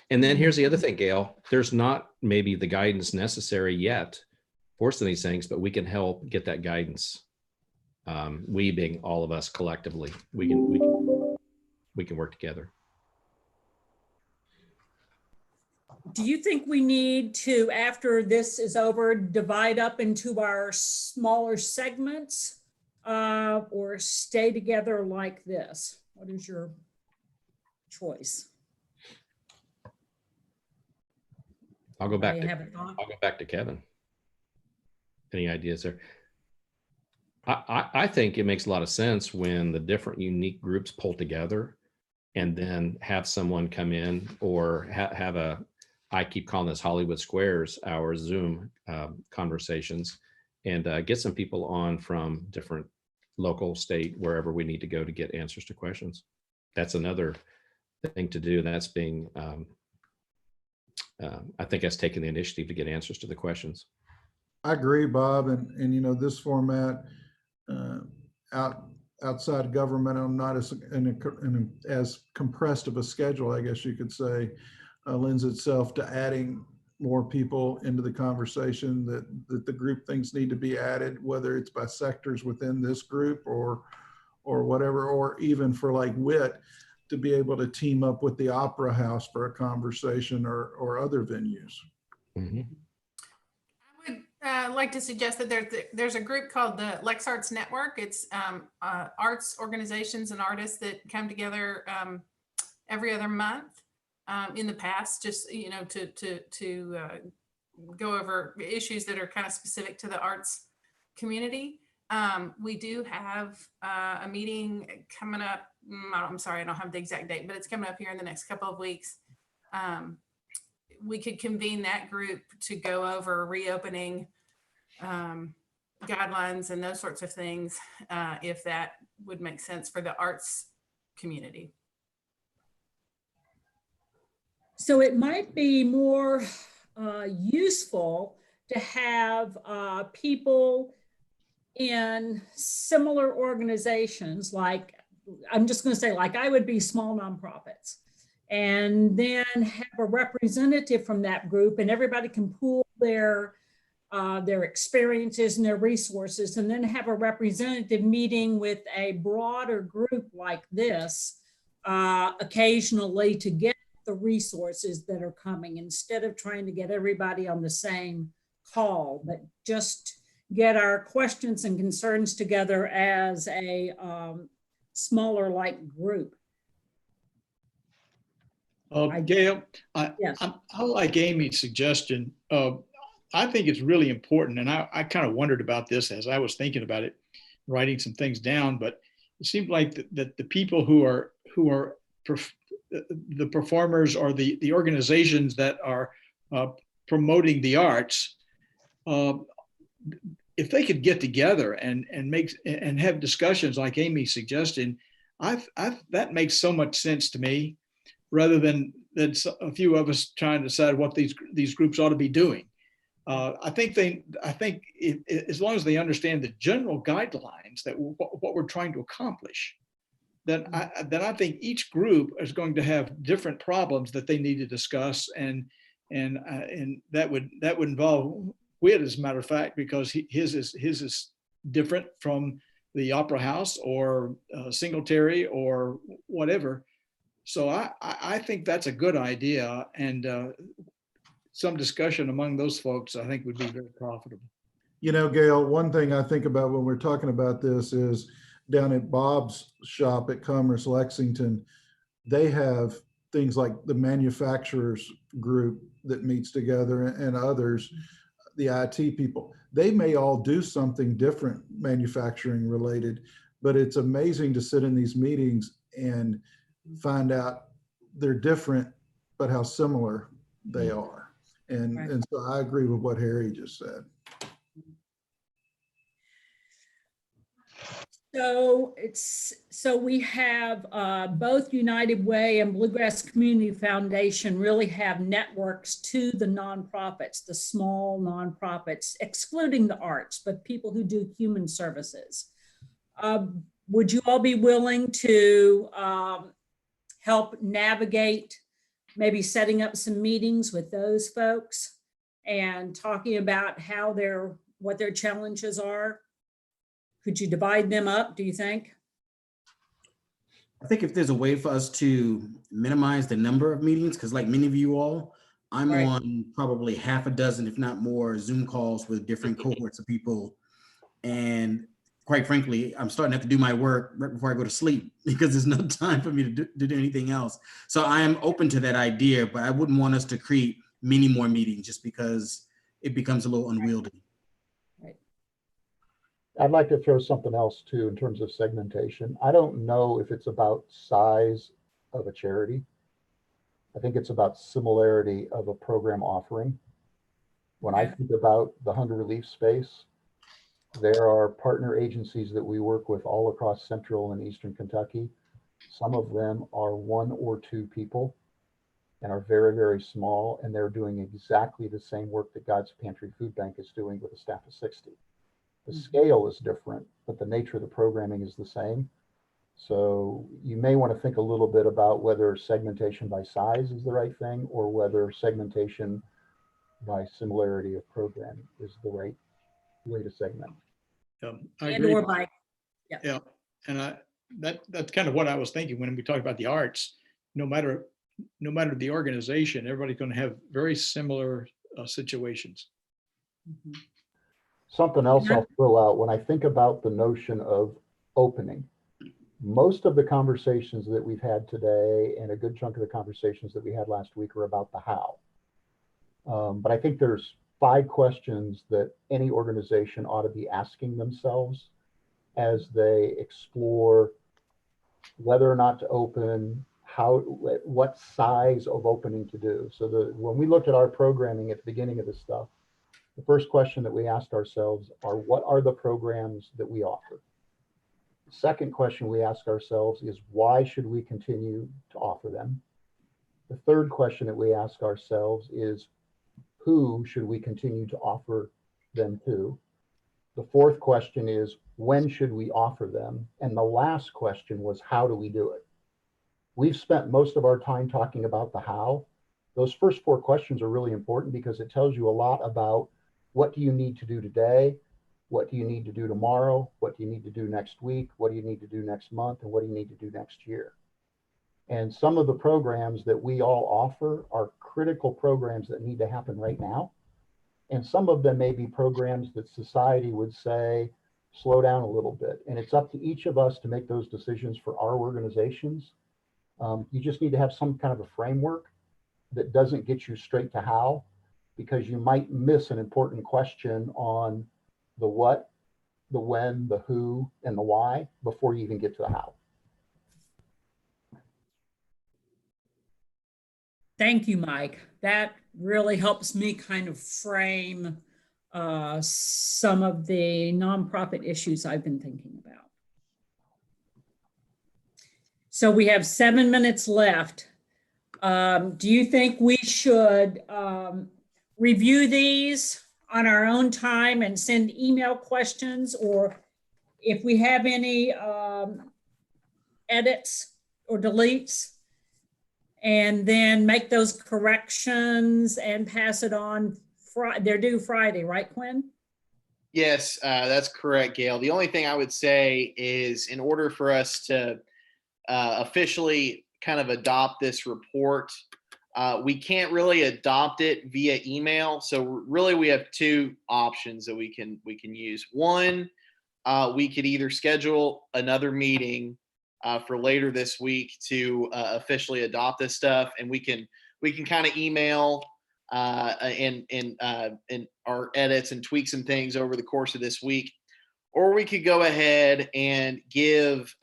[SPEAKER 10] And then here's the other thing, Gail, there's not maybe the guidance necessary yet for some of these things, but we can help get that guidance. We being all of us collectively, we can work together.
[SPEAKER 1] Do you think we need to, after this is over, divide up into our smaller segments or stay together like this? What is your choice?
[SPEAKER 10] I'll go back to Kevin. Any ideas there? I think it makes a lot of sense when the different unique groups pull together and then have someone come in or have a, I keep calling this Hollywood Squares, our Zoom conversations, and get some people on from different local, state, wherever we need to go to get answers to questions. That's another thing to do. That's being, I think that's taking the initiative to get answers to the questions.
[SPEAKER 12] I agree, Bob. And you know, this format outside government, I'm not as compressed of a schedule, I guess you could say, lends itself to adding more people into the conversation that the group thinks need to be added, whether it's by sectors within this group or whatever, or even for like Whit to be able to team up with the Opera House for a conversation or other venues.
[SPEAKER 10] Mm-hmm.
[SPEAKER 14] I would like to suggest that there's a group called the Lex Arts Network. It's arts organizations and artists that come together every other month. In the past, just to go over issues that are kind of specific to the arts community. We do have a meeting coming up. I'm sorry, I don't have the exact date, but it's coming up here in the next couple of weeks. We could convene that group to go over reopening guidelines and those sorts of things, if that would make sense for the arts community.
[SPEAKER 1] So it might be more useful to have people in similar organizations, like, I'm just going to say, like, I would be small nonprofits, and then have a representative from that group, and everybody can pool their experiences and their resources, and then have a representative meeting with a broader group like this occasionally to get the resources that are coming instead of trying to get everybody on the same call, but just get our questions and concerns together as a smaller like group.
[SPEAKER 9] Gail,
[SPEAKER 1] Yes.
[SPEAKER 9] I like Amy's suggestion. I think it's really important, and I kind of wondered about this as I was thinking about it, writing some things down. But it seemed like that the people who are the performers or the organizations that are promoting the arts, if they could get together and have discussions like Amy suggested, that makes so much sense to me, rather than a few of us trying to decide what these groups ought to be doing. I think as long as they understand the general guidelines that what we're trying to accomplish, then I think each group is going to have different problems that they need to discuss, and that would involve Whit, as a matter of fact, because his is different from the Opera House or Singletary or whatever. So I think that's a good idea, and some discussion among those folks I think would be very profitable.
[SPEAKER 12] You know, Gail, one thing I think about when we're talking about this is down at Bob's shop at Commerce Lexington, they have things like the manufacturers group that meets together and others, the IT people. They may all do something different, manufacturing related, but it's amazing to sit in these meetings and find out they're different, but how similar they are. And so I agree with what Harry just said.
[SPEAKER 1] So we have both United Way and Bluegrass Community Foundation really have networks to the nonprofits, the small nonprofits, excluding the arts, but people who do human services. Would you all be willing to help navigate maybe setting up some meetings with those folks and talking about what their challenges are? Could you divide them up, do you think?
[SPEAKER 3] I think if there's a way for us to minimize the number of meetings, because like many of you all, I'm on probably half a dozen, if not more, Zoom calls with different cohorts of people. And quite frankly, I'm starting to have to do my work right before I go to sleep because there's no time for me to do anything else. So I am open to that idea, but I wouldn't want us to create many more meetings just because it becomes a little unwieldy.
[SPEAKER 11] I'd like to throw something else too in terms of segmentation. I don't know if it's about size of a charity. I think it's about similarity of a program offering. When I think about the hunger relief space, there are partner agencies that we work with all across Central and Eastern Kentucky. Some of them are 1 or 2 people and are very, very small, and they're doing exactly the same work that God's Pantry Food Bank is doing with a staff of 60. The scale is different, but the nature of the programming is the same. So you may want to think a little bit about whether segmentation by size is the right thing, or whether segmentation by similarity of program is the right way to segment.
[SPEAKER 9] I agree. And that's kind of what I was thinking when we talked about the arts. No matter the organization, everybody's going to have very similar situations.
[SPEAKER 11] Something else I'll throw out when I think about the notion of opening. Most of the conversations that we've had today and a good chunk of the conversations that we had last week are about the how. But I think there's 5 questions that any organization ought to be asking themselves as they explore whether or not to open, what size of opening to do. So when we looked at our programming at the beginning of this stuff, the first question that we asked ourselves are, what are the programs that we offer? The second question we ask ourselves is, why should we continue to offer them? The third question that we ask ourselves is, who should we continue to offer them to? The fourth question is, when should we offer them? And the last question was, how do we do it? We've spent most of our time talking about the how. Those first 4 questions are really important because it tells you a lot about what do you need to do today? What do you need to do tomorrow? What do you need to do next week? What do you need to do next month? And what do you need to do next year? And some of the programs that we all offer are critical programs that need to happen right now. And some of them may be programs that society would say, slow down a little bit. And it's up to each of us to make those decisions for our organizations. You just need to have some kind of a framework that doesn't get you straight to how, because you might miss an important question on the what, the when, the who, and the why before you even get to the how.
[SPEAKER 1] Thank you, Mike. That really helps me kind of frame some of the nonprofit issues I've been thinking about. So we have 7 minutes left. Do you think we should review these on our own time and send email questions, or if we have any edits or deletes, and then make those corrections and pass it on? They're due Friday, right, Quinn?
[SPEAKER 2] Yes, that's correct, Gail. The only thing I would say is, in order for us to officially kind of adopt this report, we can't really adopt it via email. So really, we have two options that we can use. One, we could either schedule another meeting for later this week to officially adopt this stuff, and we can kind of email and our edits and tweaks and things over the course of this week. Or we could go ahead and give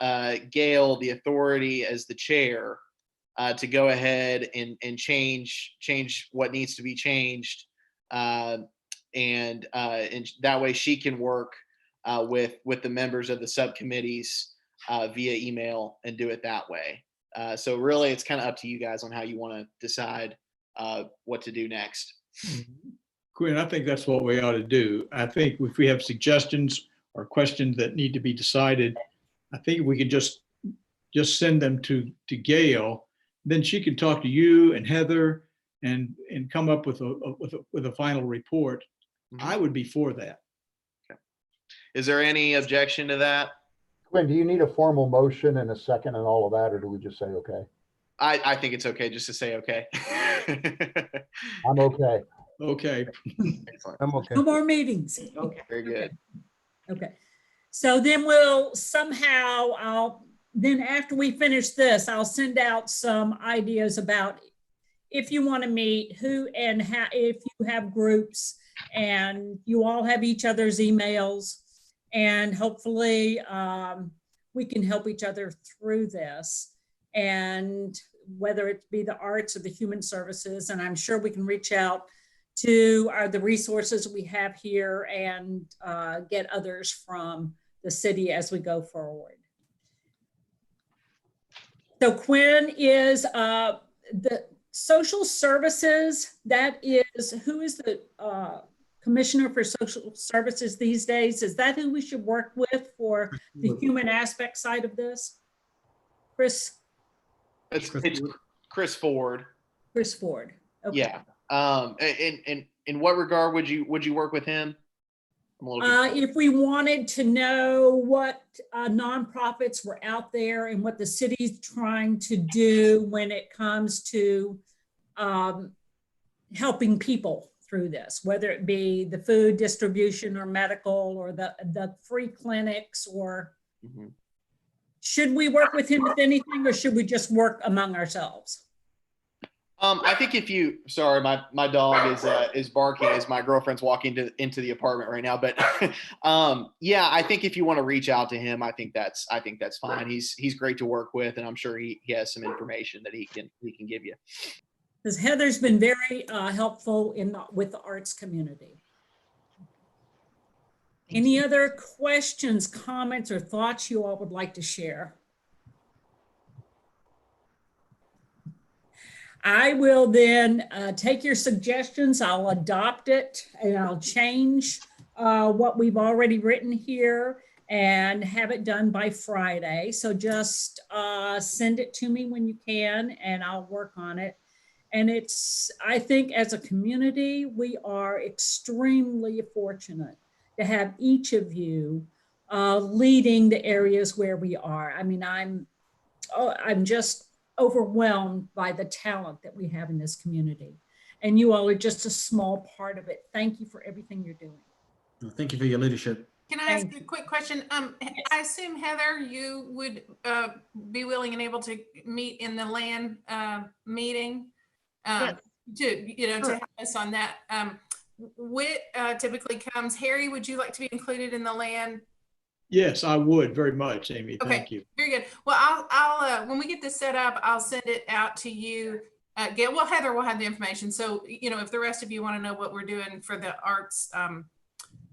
[SPEAKER 2] Gail the authority as the chair to go ahead and change what needs to be changed, and that way she can work with the members of the subcommittees via email and do it that way. So really, it's kind of up to you guys on how you want to decide what to do next.
[SPEAKER 9] Quinn, I think that's what we ought to do. I think if we have suggestions or questions that need to be decided, I think we could just send them to Gail. Then she can talk to you and Heather and come up with a final report.
[SPEAKER 2] Mm-hmm.
[SPEAKER 9] I would be for that.
[SPEAKER 2] Okay. Is there any objection to that?
[SPEAKER 11] Quinn, do you need a formal motion and a second and all of that, or do we just say okay?
[SPEAKER 2] I think it's okay just to say okay.
[SPEAKER 11] I'm okay.
[SPEAKER 9] Okay.
[SPEAKER 2] Excellent.
[SPEAKER 15] I'm okay.
[SPEAKER 1] No more meetings. Okay.
[SPEAKER 2] Very good.
[SPEAKER 1] Okay. So then we'll somehow, then after we finish this, I'll send out some ideas about if you want to meet, who and how, if you have groups and you all have each other's emails, and hopefully we can help each other through this. And whether it be the arts or the human services, and I'm sure we can reach out to the resources we have here and get others from the city as we go forward. So Quinn is the social services, that is, who is the commissioner for social services these days? Is that who we should work with for the human aspect side of this? Chris?
[SPEAKER 2] It's Chris Ford.
[SPEAKER 1] Chris Ford. Okay.
[SPEAKER 2] Yeah. In what regard would you work with him?
[SPEAKER 1] If we wanted to know what nonprofits were out there and what the city's trying to do when it comes to helping people through this, whether it be the food distribution or medical or the free clinics, or should we work with him with anything, or should we just work among ourselves?
[SPEAKER 2] I think if you, sorry, my dog is barking as my girlfriend's walking into the apartment right now. But yeah, I think if you want to reach out to him, I think that's fine. He's great to work with, and I'm sure he has some information that he can give you.
[SPEAKER 1] Because Heather's been very helpful with the arts community. Any other questions, comments, or thoughts you all would like to share? I will then take your suggestions. I'll adopt it and I'll change what we've already written here and have it done by Friday. So just send it to me when you can and I'll work on it. And I think as a community, we are extremely fortunate to have each of you leading the areas where we are. I mean, I'm just overwhelmed by the talent that we have in this community. And you all are just a small part of it. Thank you for everything you're doing.
[SPEAKER 3] Well, thank you for your leadership.
[SPEAKER 14] Can I ask a quick question? I assume, Heather, you would be willing and able to meet in the land meeting to, to help us on that. Whit typically comes. Harry, would you like to be included in the land?
[SPEAKER 9] Yes, I would very much, Amy.
[SPEAKER 14] Okay,
[SPEAKER 9] Thank you.
[SPEAKER 14] very good. Well, I'll when we get this set up, I'll send it out to you. Well, Heather will have the information. So, if the rest of you want to know what we're doing for the arts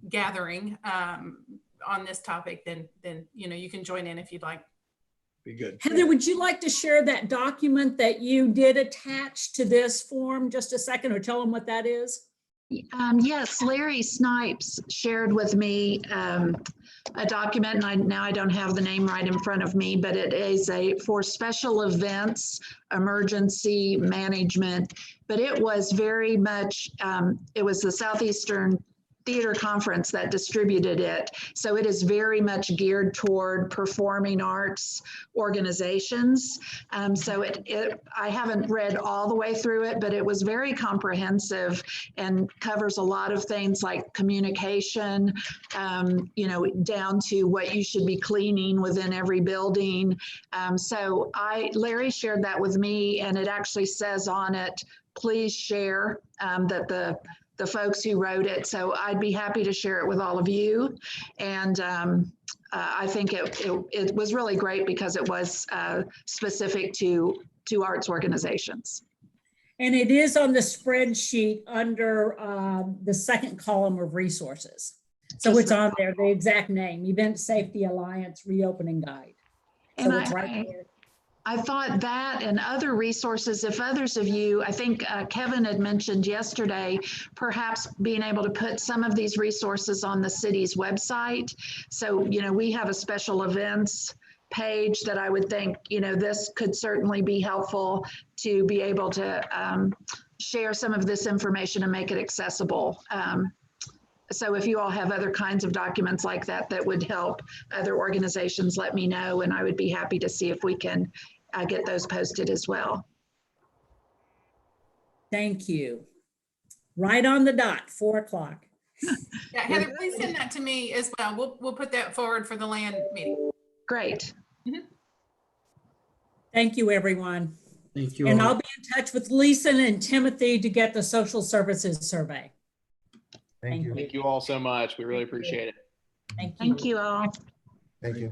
[SPEAKER 14] gathering on this topic, then you can join in if you'd like.
[SPEAKER 9] Be good.
[SPEAKER 1] Heather, would you like to share that document that you did attach to this form just a second, or tell them what that is?
[SPEAKER 7] Yes, Larry Snipes shared with me a document, and now I don't have the name right in front of me, but it is for special events, emergency management, but it was very much, it was the Southeastern Theater Conference that distributed it. So it is very much geared toward performing arts organizations. So I haven't read all the way through it, but it was very comprehensive and covers a lot of things like communication, down to what you should be cleaning within every building. So Larry shared that with me, and it actually says on it, please share that the folks who wrote it. So I'd be happy to share it with all of you. And I think it was really great because it was specific to arts organizations.
[SPEAKER 1] And it is on the spreadsheet under the second column of resources. So it's on there, the exact name, Event Safety Alliance Reopening Guide. So it's right there.
[SPEAKER 7] I thought that and other resources, if others of you, I think Kevin had mentioned yesterday, perhaps being able to put some of these resources on the city's website. So, we have a special events page that I would think, this could certainly be helpful to be able to share some of this information and make it accessible. So if you all have other kinds of documents like that would help other organizations, let me know, and I would be happy to see if we can get those posted as well.
[SPEAKER 1] Thank you. Right on the dot, 4 o'clock.
[SPEAKER 14] Yeah, Heather, please send that to me as well. We'll put that forward for the land meeting.
[SPEAKER 7] Great.
[SPEAKER 14] Mm-hmm.
[SPEAKER 1] Thank you, everyone.
[SPEAKER 3] Thank you.
[SPEAKER 1] And
[SPEAKER 3] all.
[SPEAKER 1] I'll be in touch with Lisa and Timothy to get the social services survey.
[SPEAKER 15] Thank you.
[SPEAKER 2] Thank you all so much. We really appreciate it.
[SPEAKER 1] Thank you.
[SPEAKER 7] Thank you all.
[SPEAKER 15] Thank you.